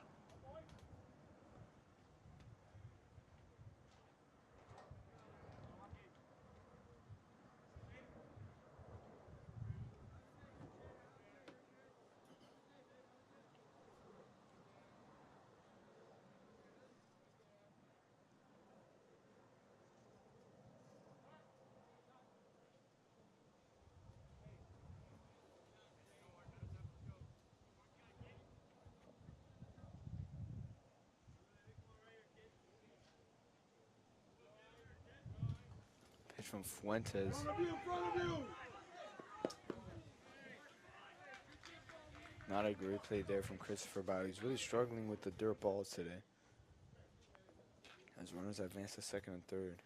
from Fuentes. Front of you, front of you. Not a great play there from Christopher Bauer. He's really struggling with the dirt balls today. As runners advance to second and third.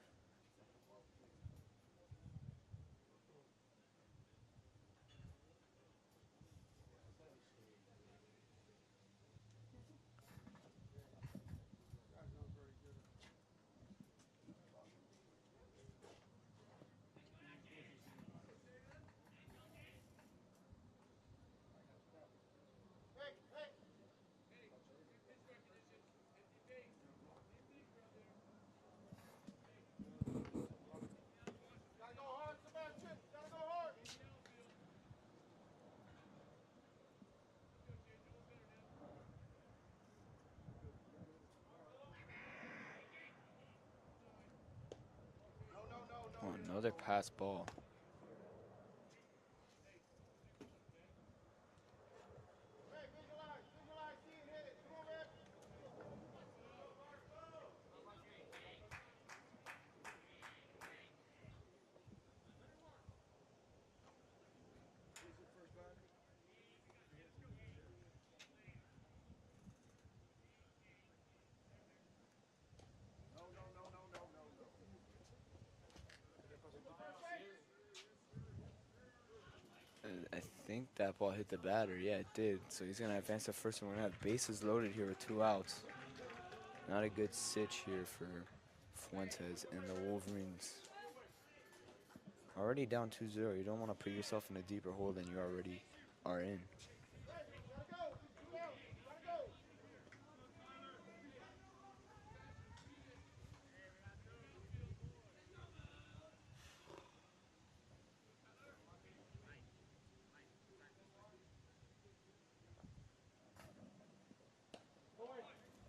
Oh, another pass ball. I think that ball hit the batter. Yeah, it did. So he's going to advance to first, and we're going to have bases loaded here with 2 outs. Not a good sitch here for Fuentes and the Wolverines. Already down 2-0. You don't want to put yourself in a deeper hole than you already are in.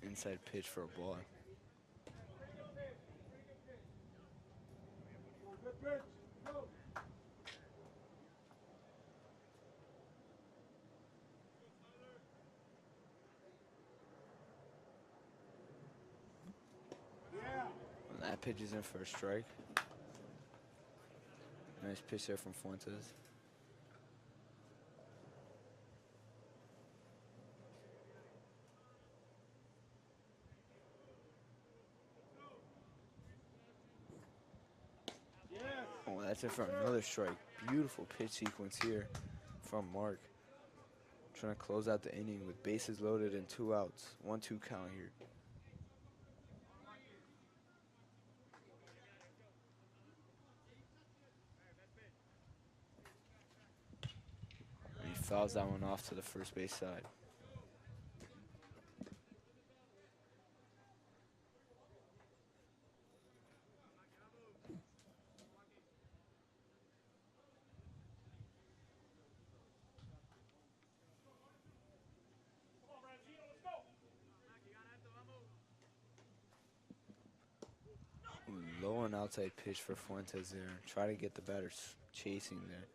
Inside pitch for a ball. Good pitch. Go. Yeah. Well, that pitch is in for a strike. Nice pitch there from Fuentes. Oh, that's it for another strike. Beautiful pitch sequence here from Mark. Trying to close out the inning with bases loaded and 2 outs. 1-2 count here. And he fouls that one off to the first base side. Low and outside pitch for Fuentes there. Try to get the batters chasing there.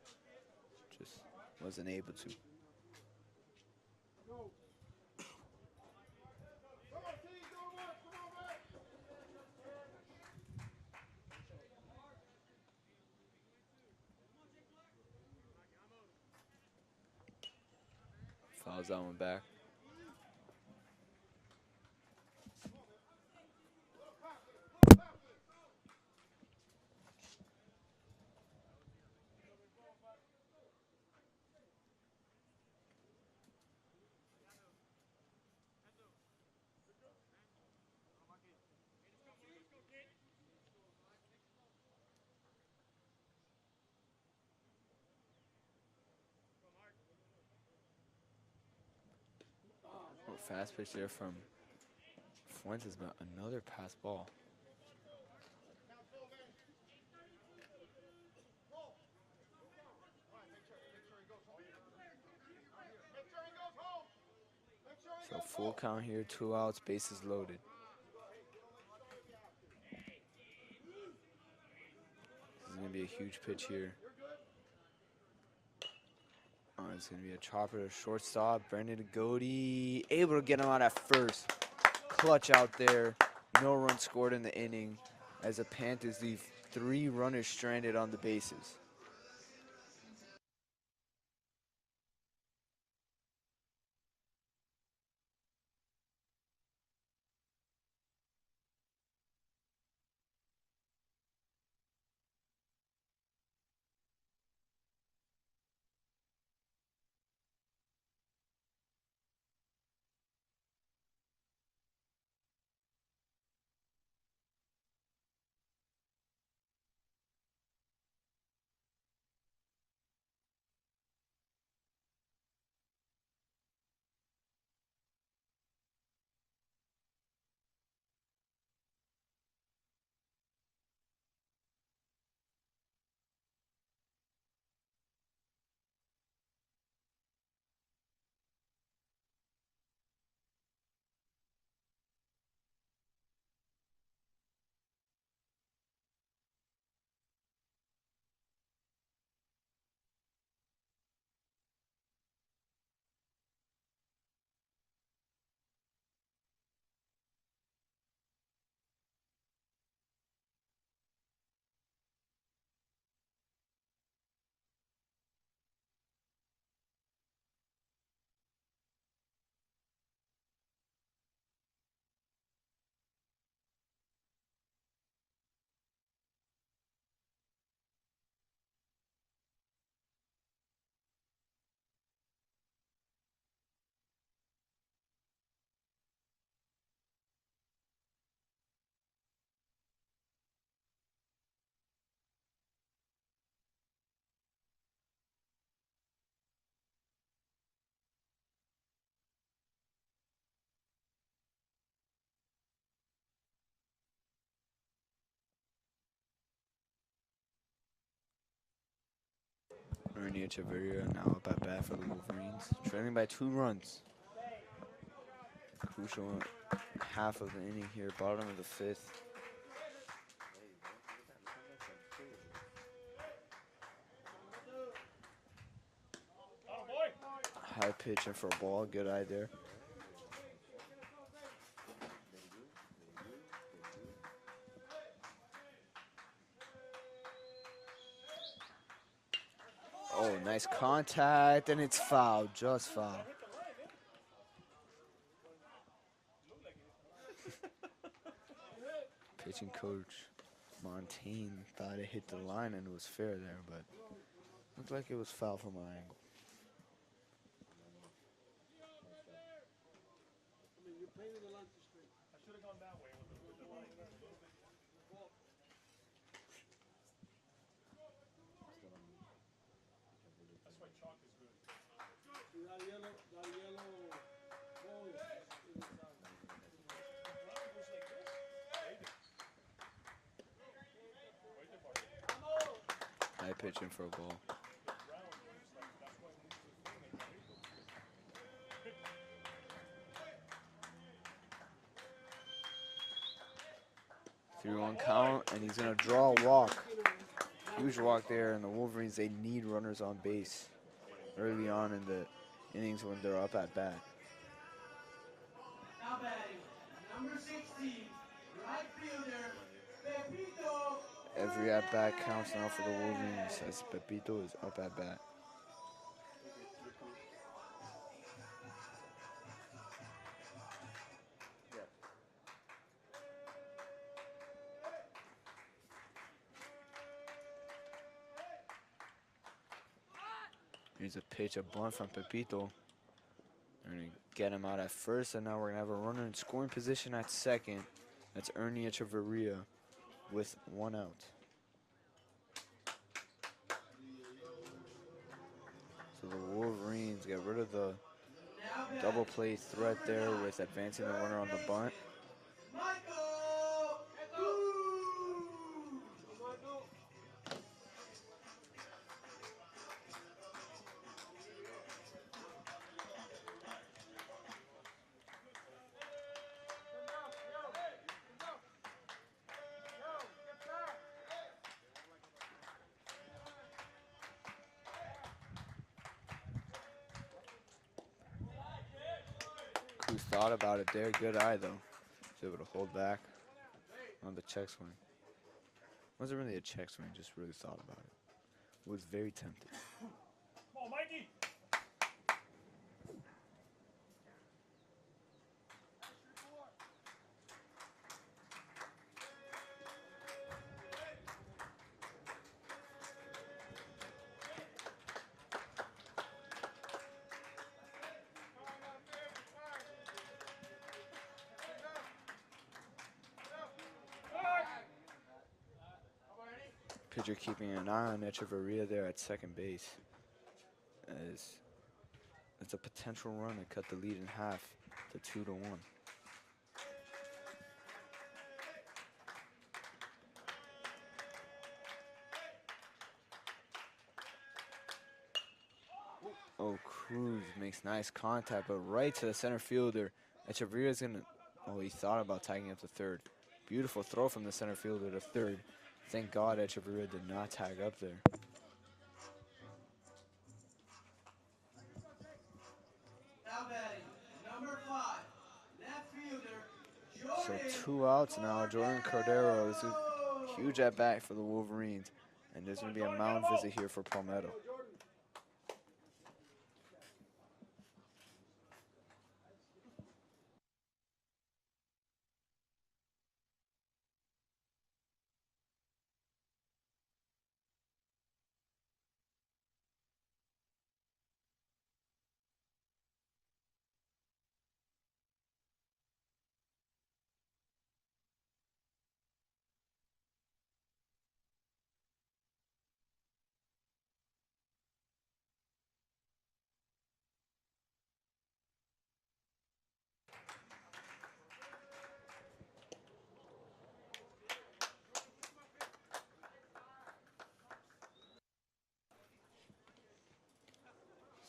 Just wasn't able to. Fouls that one back. Oh, fast pitch there from Fuentes, but another pass ball. So full count here, 2 outs, bases loaded. This is going to be a huge pitch here. Oh, it's going to be a chopper to shortstop. Brendan Goody able to get him out at first. Clutch out there. No run scored in the inning as the Panthers leave 3 runners stranded on the bases. Ernie Echeverria now up at bat for the Wolverines, trailing by 2 runs. Crucial half of the inning here, bottom of the 5th. High pitch in for a ball, good eye there. Oh, nice contact, and it's foul, just foul. Pitching coach Montaigne thought it hit the line and it was fair there, but looked like it was foul from my angle. I mean, you're playing in the lunch street. I should have gone that way with the line. That's why chalk is good. That yellow ball is High pitch in for a ball. 3-1 count, and he's gonna draw a walk. Huge walk there, and the Wolverines, they need runners on base early on in the innings when they're up at bat. Now batting, number 16, right fielder, Pepito. Every at bat counts now for the Wolverines as Pepito is up at bat. Here's a pitch, a bunt from Pepito. We're going to get him out at first, and now we're going to have a runner in scoring position at second. That's Ernie Echeverria with 1 out. So the Wolverines get rid of the double play threat there with advancing the runner on the bunt. Who thought about it there? Good eye though. Was able to hold back on the check swing. Wasn't really a check swing, just really thought about it. Was very tempted. Come on, Mikey. Pitcher keeping an eye on Echeverria there at second base. As it's a potential run to cut the lead in half to 2-1. Oh, Cruz makes nice contact, but right to the center fielder. Echeverria's gonna, oh, he thought about tagging up to third. Beautiful throw from the center fielder to third. Thank God Echeverria did not tag up there. Now batting, number 5, left fielder, So Jordan 2 outs now. Jordan Cordero is a huge at bat for the Wolverines. And there's going to be a mound visit here for Palmetto.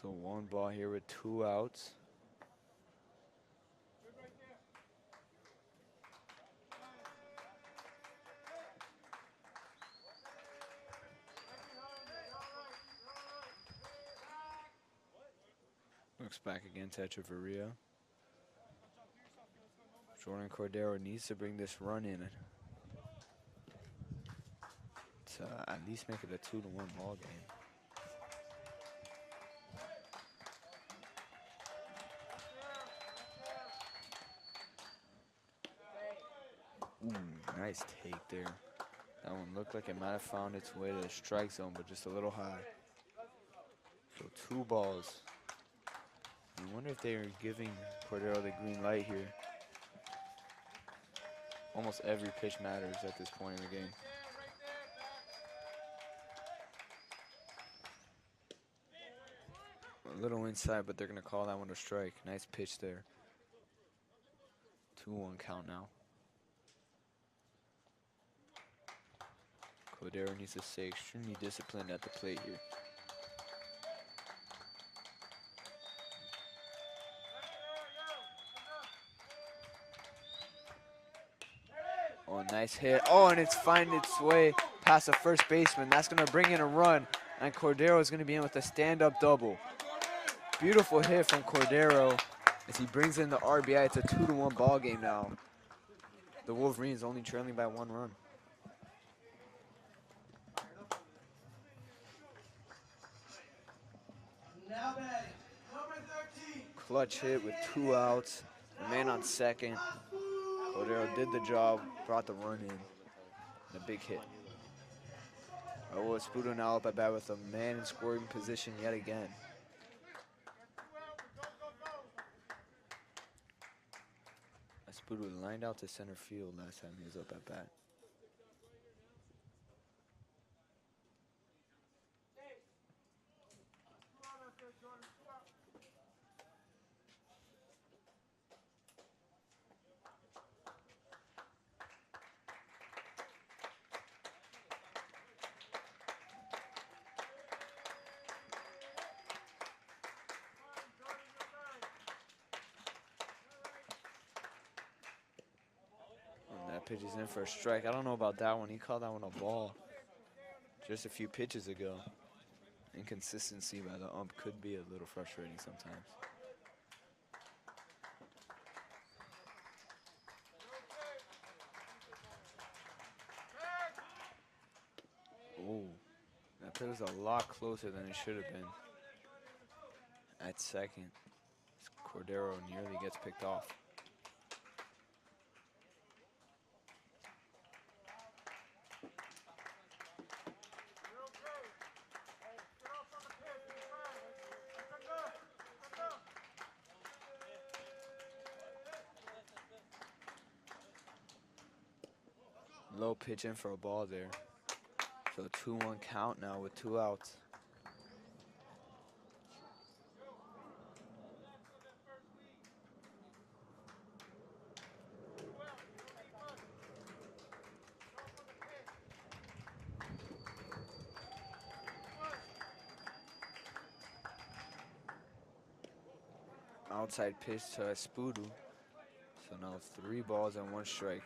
So 1 ball here with 2 outs. Looks back again to Echeverria. Jordan Cordero needs to bring this run in to at least make it a 2-1 ball game. Ooh, nice take there. That one looked like it might have found its way to the strike zone, but just a little high. So 2 balls. I wonder if they are giving Cordero the green light here. Almost every pitch matters at this point in the game. A little inside, but they're going to call that one a strike. Nice pitch there. 2-1 count now. Cordero needs to stay extremely disciplined at the plate here. Oh, nice hit. Oh, and it's finding its way past the first baseman. That's going to bring in a run, and Cordero is going to be in with a stand-up double. Beautiful hit from Cordero as he brings in the RBI. It's a 2-1 ball game now. The Wolverines only trailing by 1 run. now batting, number 13, Clutch hit with 2 outs. The man on second. Cordero did the job, brought the run in. And a big hit. Raul Espudo now up at bat with a man in scoring position yet again. Espudo lined out to center field last time he was up at bat. Pitch is in for a strike. I don't know about that one. He called that one a ball just a few pitches ago. Inconsistency by the ump could be a little frustrating sometimes. Oh, that play was a lot closer than it should have been. At second, Cordero nearly gets picked off. Low pitch in for a ball there. So 2-1 count now with 2 outs. Outside pitch to Espudu. So now 3 balls and 1 strike.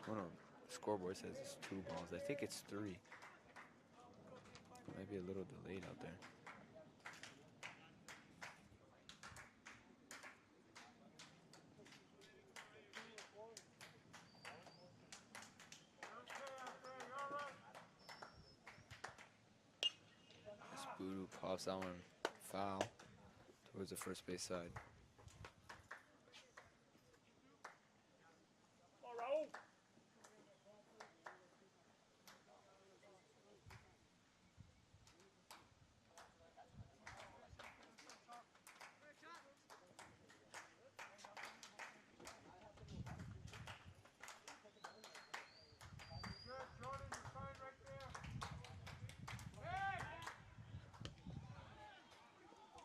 Oh no, the scoreboard says it's 2 balls. I think it's 3. Might be a little delayed out there. Espudu pops that one foul towards the first base side.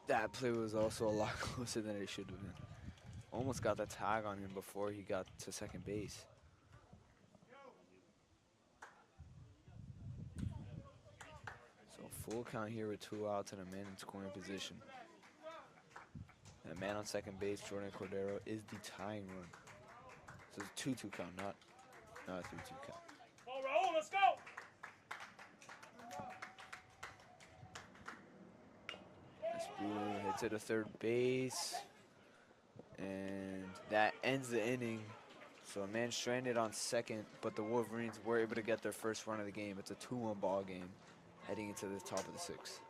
That play was also a lot closer than it should have been. Almost got the tag on him before he got to second base. So full count here with 2 outs and a man in scoring position. And a man on second base, Jordan Cordero, is the tying run. So it's a 2-2 count, not a 3-2 count. Oh, Raul, let's go! Espudu hits it to third base. And that ends the inning. So a man stranded on second, but the Wolverines were able to get their first run of the game. It's a 2-1 ball game heading into the top of the 6th.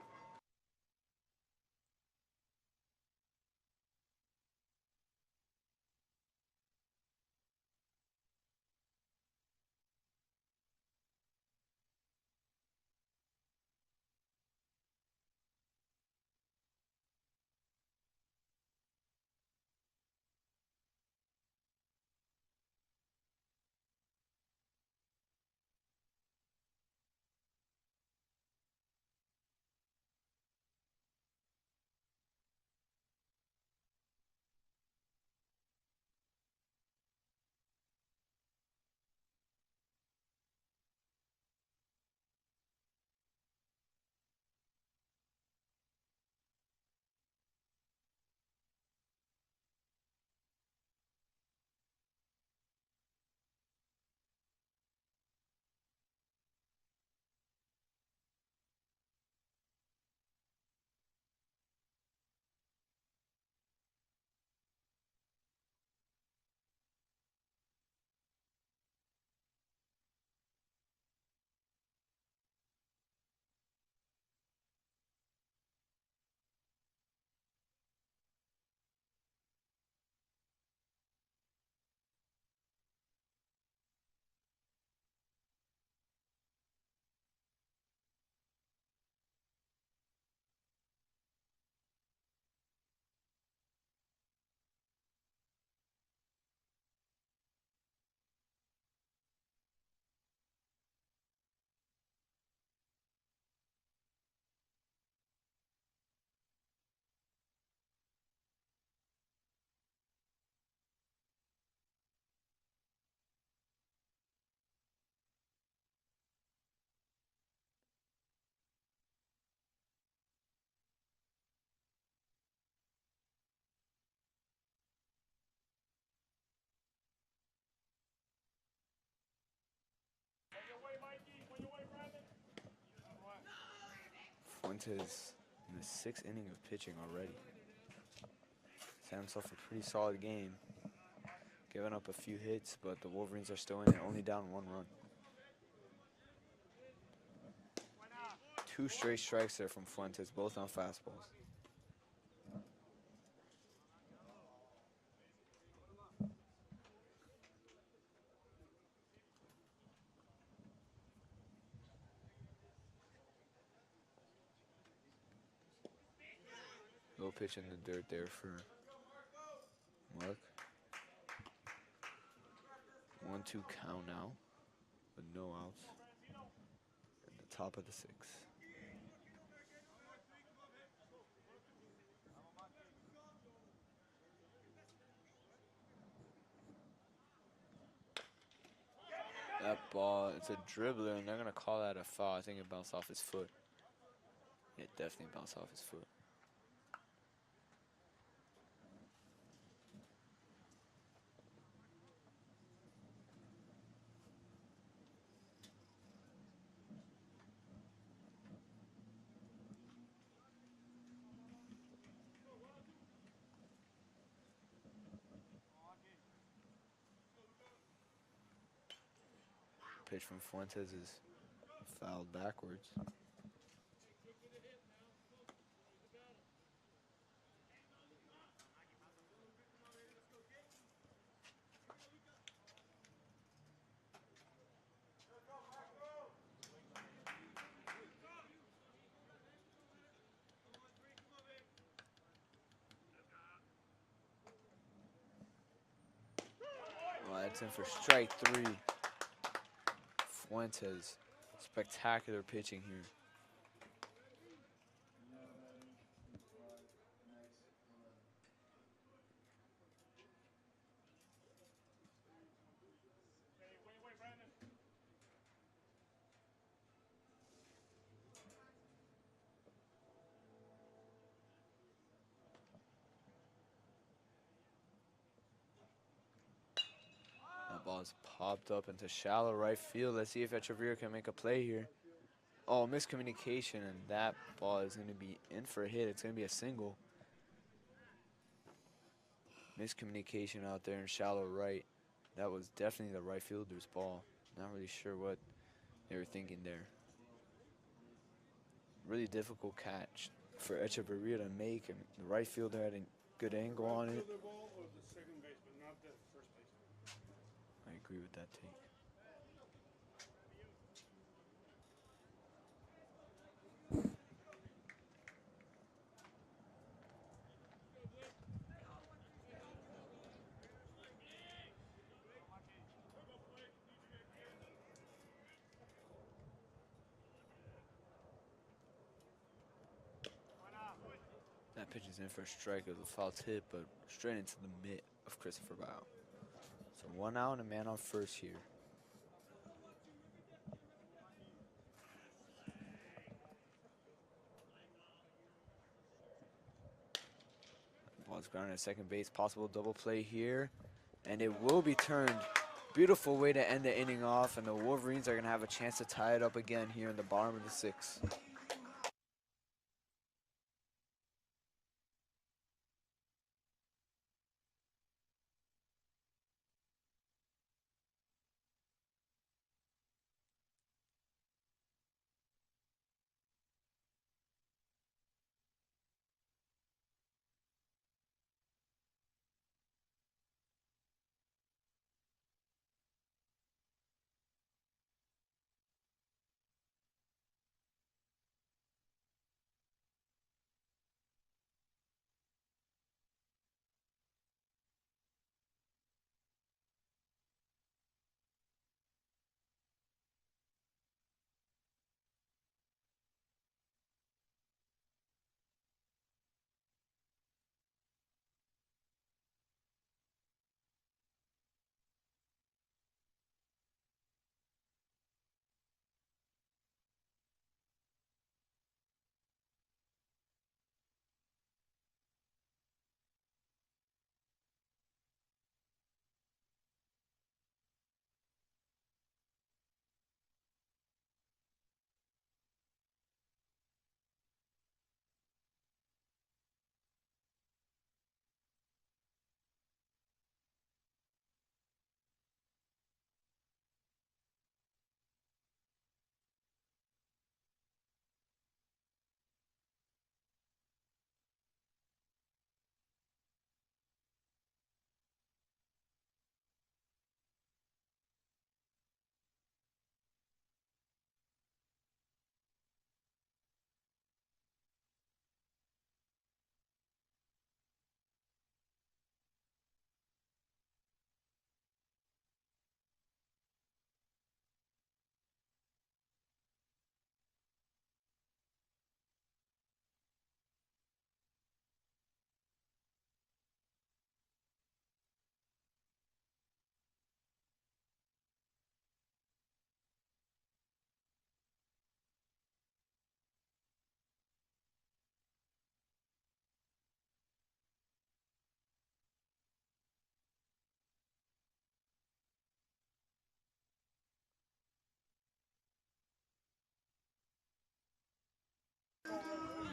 Fuentes in the 6th inning of pitching already. He's had himself a pretty solid game. Giving up a few hits, but the Wolverines are still in it, only down 1 run. 2 straight strikes there from Fuentes, both on fastballs. Low pitch in the dirt there for Mark. 1-2 count now, with no outs. At the top of the 6th. That ball, it's a dribbler, and they're going to call that a foul. I think it bounced off his foot. It definitely bounced off his foot. Pitch from Fuentes is fouled backwards. Oh, that's in for strike 3. Fuentes, spectacular pitching here. That ball is popped up into shallow right field. Let's see if Echeverria can make a play here. Oh, miscommunication, and that ball is going to be in for a hit. It's going to be a single. Miscommunication out there in shallow right. That was definitely the right fielder's ball. Not really sure what they were thinking there. Really difficult catch for Echeverria to make, and the right fielder had a good angle on it. The ball or the second baseman, not the first baseman. I agree with that take. That pitch is in for a strike. It was a foul tip, but straight into the mitt of Christopher Bow. So 1 out and a man on first here. Ball's grounded at second base. Possible double play here. And it will be turned. Beautiful way to end the inning off. And the Wolverines are going to have a chance to tie it up again here in the bottom of the 6th.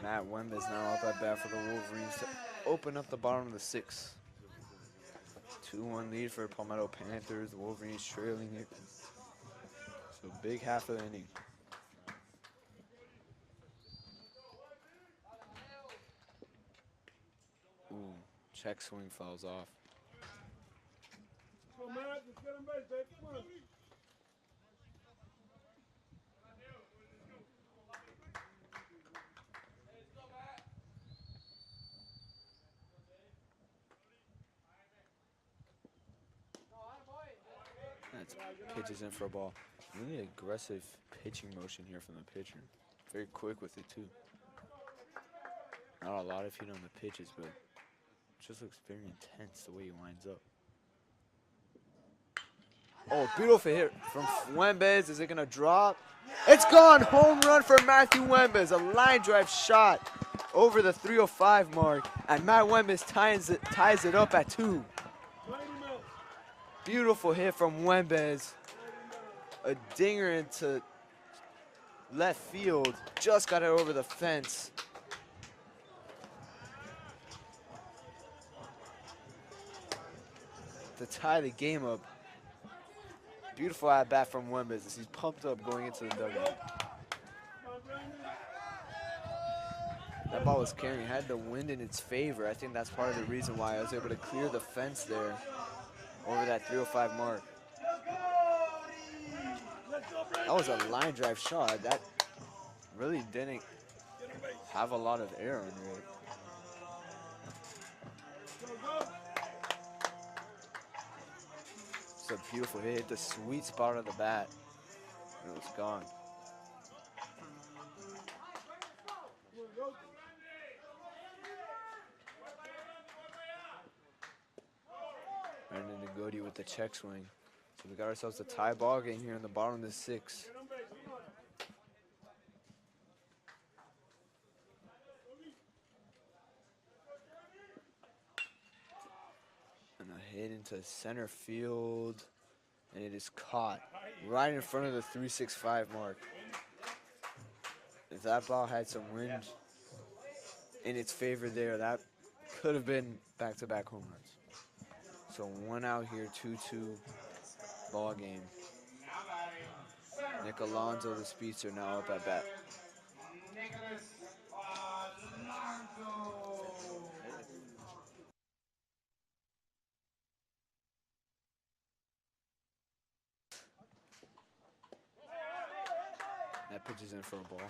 Matt Wemba is now up at bat for the Wolverines to open up the bottom of the 6th. 2-1 lead for Palmetto Panthers. The Wolverines trailing it. So big half of the inning. Ooh, check swing fouls off. Come on, Matt, let's get him base, babe. Come on. That's pitches in for a ball. Really aggressive pitching motion here from the pitcher. Very quick with it too. Not a lot of heat on the pitches, but it just looks very intense the way he winds up. Oh, beautiful hit from Wembes. Is it gonna drop? It's gone! Home run for Matthew Wembes. A line drive shot over the 305 mark. And Matt Wembes ties it up at 2. Beautiful hit from Wembes. A dinger into left field. Just got it over the fence. To tie the game up. Beautiful at bat from Wembes as he's pumped up going into the dugout. That ball was carrying, had the wind in its favor. I think that's part of the reason why I was able to clear the fence there over that 305 mark. That was a line drive shot. That really didn't have a lot of air under it. It's a beautiful hit. Hit the sweet spot of the bat. And it was gone. Brandon Nagodi with the check swing. So we got ourselves a tie ball game here in the bottom of the 6th. And a hit into center field. And it is caught right in front of the 365 mark. If that ball had some wind in its favor there, that could have been back-to-back home runs. So 1 out here, 2-2 ball game. Nick Alonso, the speedster, now up at bat. That pitch is in for a ball.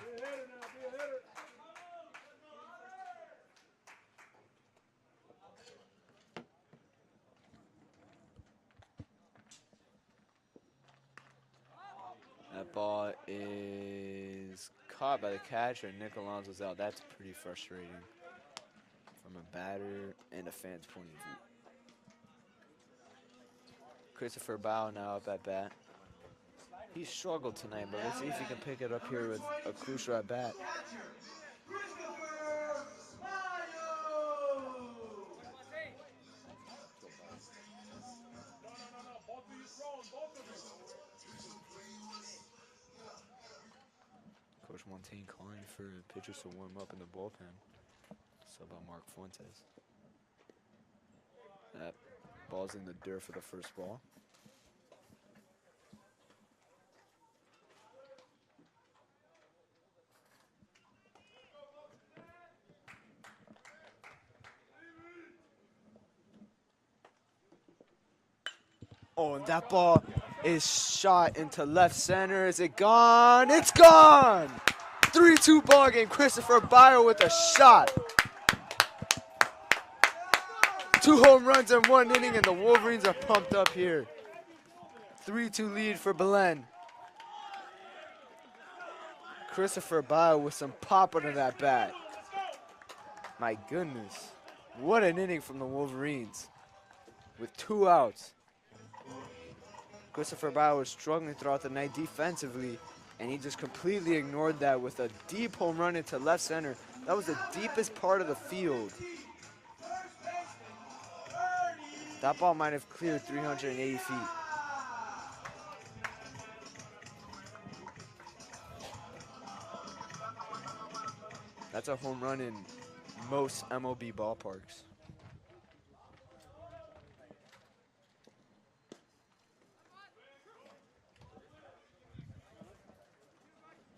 That ball is caught by the catcher, and Nick Alonso's out. That's pretty frustrating from a batter and a fan's point of view. Christopher Bow now up at bat. He struggled tonight, but let's see if he can pick it up here with a crucial at bat. Coach Montaigne calling for pitchers to warm up in the bullpen. Sub on Mark Fuentes. That ball's in the dirt for the first ball. Oh, and that ball is shot into left center. Is it gone? It's gone! 3-2 ball game. Christopher Bio with a shot. 2 home runs in 1 inning, and the Wolverines are pumped up here. 3-2 lead for Belen. Christopher Bio with some pop under that bat. My goodness. What an inning from the Wolverines with 2 outs. Christopher Bio was struggling throughout the night defensively, and he just completely ignored that with a deep home run into left center. That was the deepest part of the field. That ball might have cleared 380 feet. That's a home run in most MLB ballparks.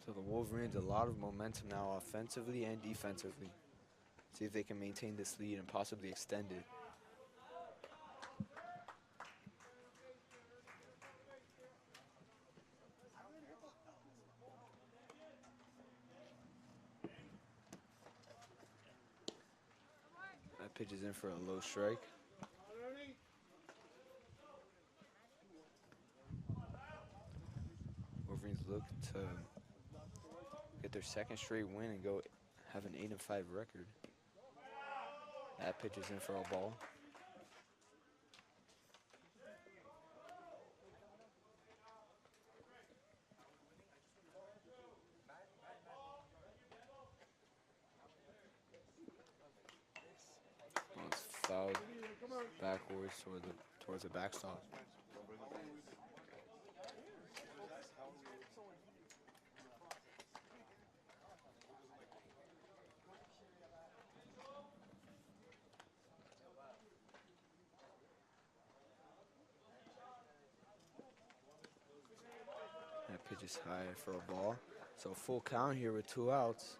So the Wolverines, a lot of momentum now offensively and defensively. See if they can maintain this lead and possibly extend it. That pitch is in for a low strike. Wolverines look to get their second straight win and go have an 8-5 record. That pitch is in for a ball. Well, it's fouled backwards towards the backstop. That pitch is high for a ball. So full count here with 2 outs.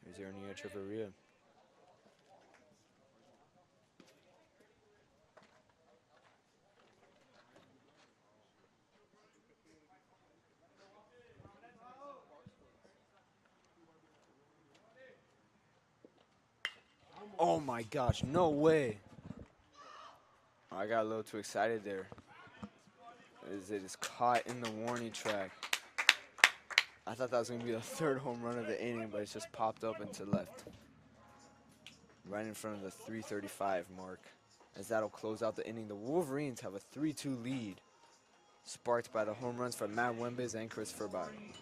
Here's Ernie Echeverria. Oh my gosh, no way. I got a little too excited there. As it is caught in the warning track. I thought that was going to be the 3rd home run of the inning, but it's just popped up and to left. Right in front of the 335 mark. As that'll close out the inning, the Wolverines have a 3-2 lead, sparked by the home runs from Matt Wembes and Christopher Bottom.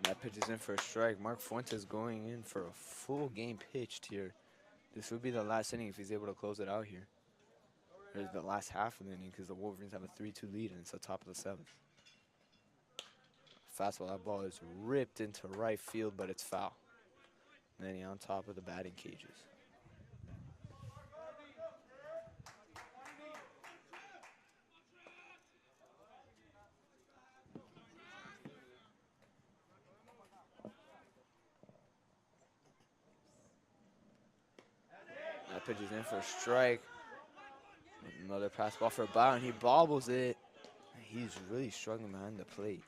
That pitch is in for a strike. Mark Fuentes going in for a full game pitched here. This would be the last inning if he's able to close it out here. Or the last half of the inning because the Wolverines have a 3-2 lead and it's the top of the 7th. Fastball, that ball is ripped into right field, but it's foul. And then he on top of the batting cages. pitch is in for a strike. Another pass ball for a bow, and he bobbles it. He's really struggling behind the plate.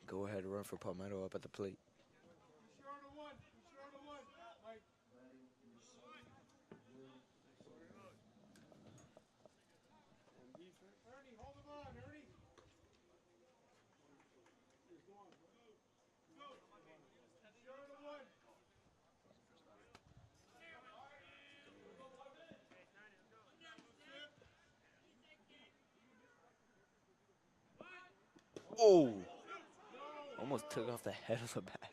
Go ahead, run for Palmetto up at the plate. Ernie, hold him on, Ernie. Go on, bro. Sure to one. Oh! Almost took off the head of the bat.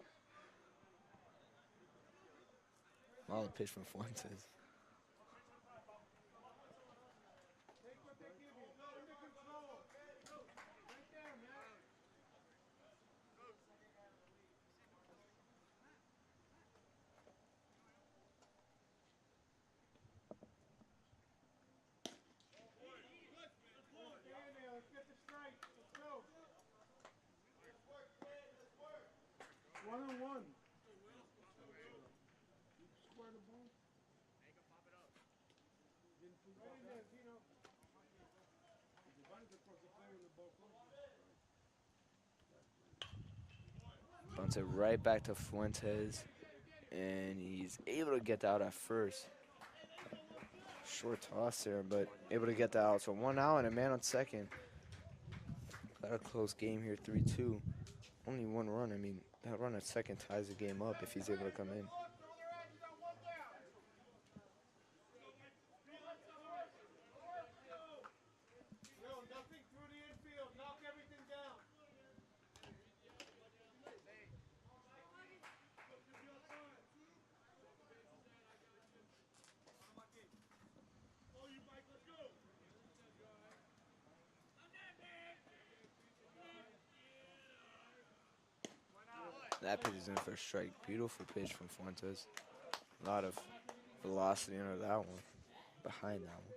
Wild pitch from Fuentes. Take what they give you. Under control. Right there, man. Stand there. Let's get the strike. Let's go. 1-on-1. You square the ball. Right in there, Zeno. If you run it across the plate with the ball close. Bunts it right back to Fuentes. And he's able to get out at first. Short toss there, but able to get that out. So 1 out and a man on second. Got a close game here, 3-2. Only 1 run. I mean, that run at second ties the game up if he's able to come in. Nothing through the infield. Knock everything down. That pitch is in for a strike. Beautiful pitch from Fuentes. A lot of velocity under that one. Behind that one.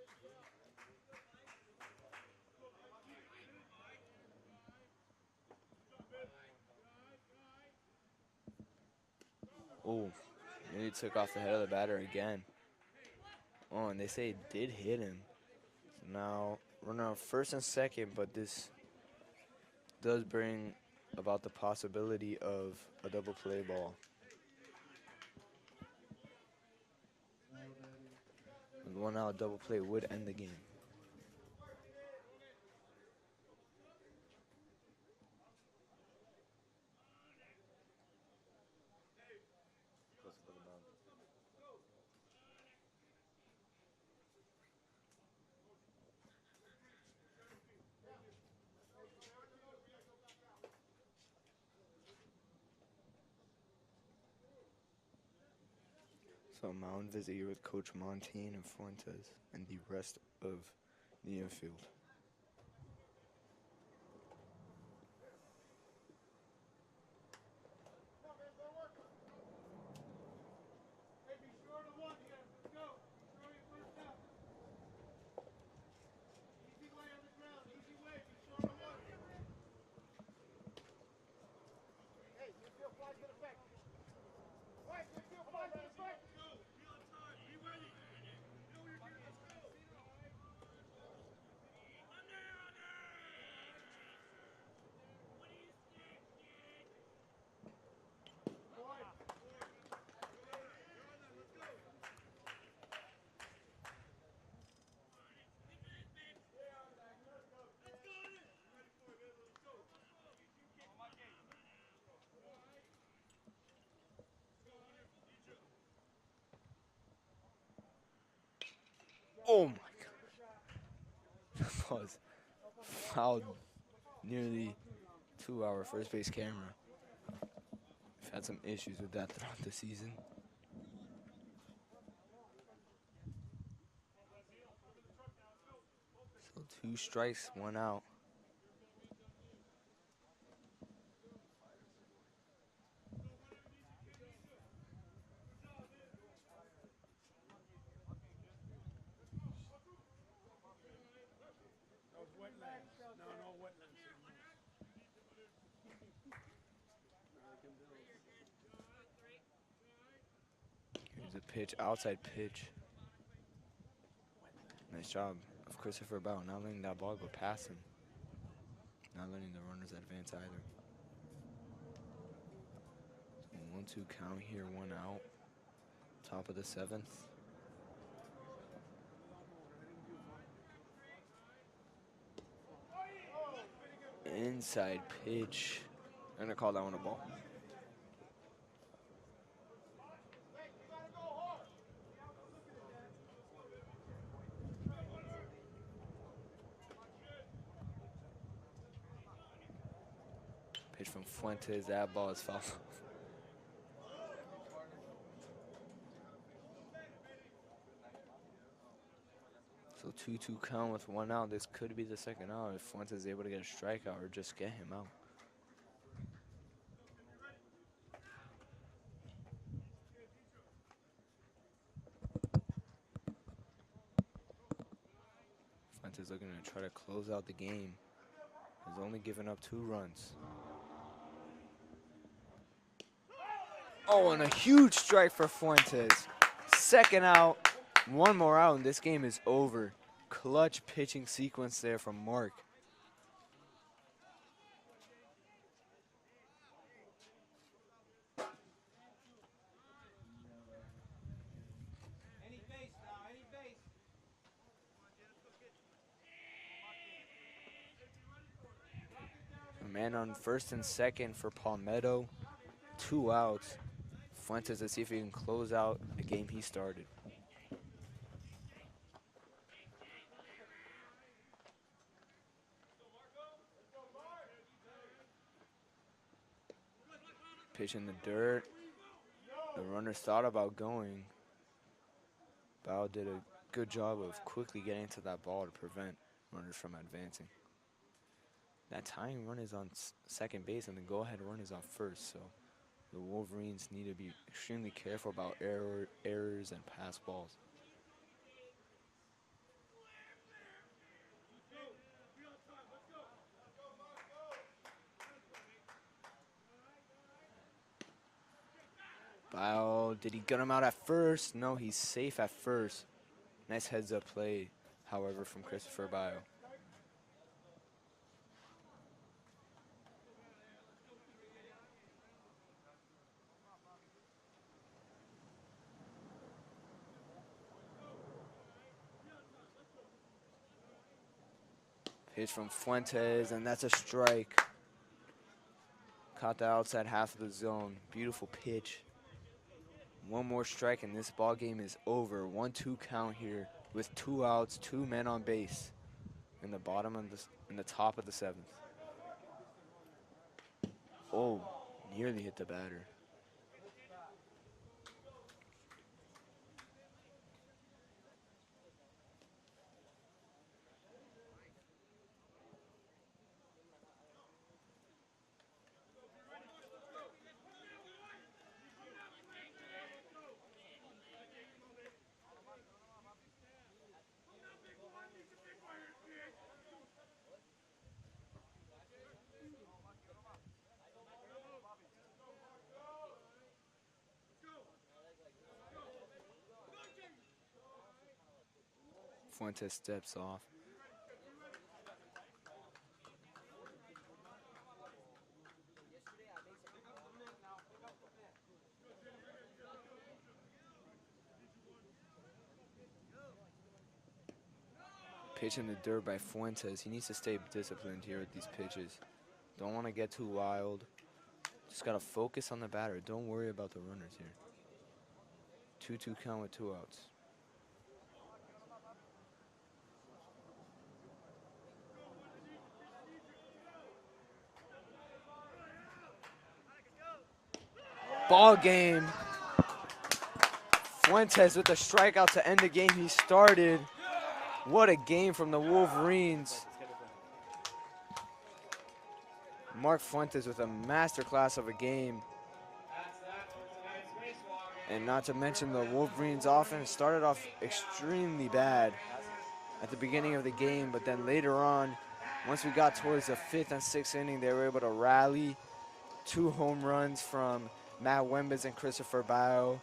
Oh, and he took off the head of the batter again. Oh, and they say it did hit him. So now runner on first and second, but this does bring about the possibility of a double play ball. With 1 out, double play would end the game. So mound visit here with Coach Montaigne and Fuentes and the rest of the infield. Hey, be sure to one here. Let's go. Throw your first out. Easy way on the ground. Easy way. Be sure to one. Hey, you feel fly to the back. Right, you feel fly to the back. Go. Be on time. Be ready. You know what you're doing. Let's go. Oh my God. That was fouled nearly to our first base camera. We've had some issues with that throughout the season. So 2 strikes, 1 out. Those wetlands. No wetlands. It's a pitch, outside pitch. Nice job of Christopher Bell, not letting that ball go past him. Not letting the runners advance either. 1-2 count here, 1 out. Top of the 7th. Inside pitch. I'm gonna call that one a ball. Pitch from Fuentes, that ball is foul. So 2-2 count with 1 out. This could be the second out if Fuentes is able to get a strikeout or just get him out. Fuentes looking to try to close out the game. He's only given up 2 runs. Oh, and a huge strike for Fuentes. Second out, 1 more out, and this game is over. Clutch pitching sequence there from Mark. A man on first and second for Palmetto. 2 outs. Fuentes to see if he can close out the game he started. Pitch in the dirt. The runners thought about going. Bao did a good job of quickly getting to that ball to prevent runners from advancing. That tying run is on second base and the go-ahead run is on first, so the Wolverines need to be extremely careful about errors and pass balls. Wow, did he gut him out at first? No, he's safe at first. Nice heads-up play, however, from Christopher Bio. Pitch from Fuentes, and that's a strike. Caught the outside half of the zone. Beautiful pitch. 1 more strike and this ball game is over. 1-2 count here with 2 outs, 2 men on base in the bottom of in the top of the 7th. Oh, nearly hit the batter. Fuentes steps off. Pitch in the dirt by Fuentes. He needs to stay disciplined here with these pitches. Don't want to get too wild. Just got to focus on the batter. Don't worry about the runners here. 2-2 count with 2 outs. Ball game. Fuentes with a strikeout to end the game he started. What a game from the Wolverines. Mark Fuentes with a masterclass of a game. And not to mention the Wolverines offense started off extremely bad at the beginning of the game, but then later on, once we got towards the 5th and 6th inning, they were able to rally. 2 home runs from Matt Wembas and Christopher Bao.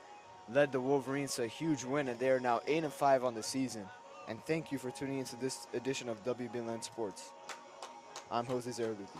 led the Wolverines to a huge win, and they are now 8-5 on the season. And thank you for tuning into this edition of WBLN Sports. I'm Jose Zaraluki.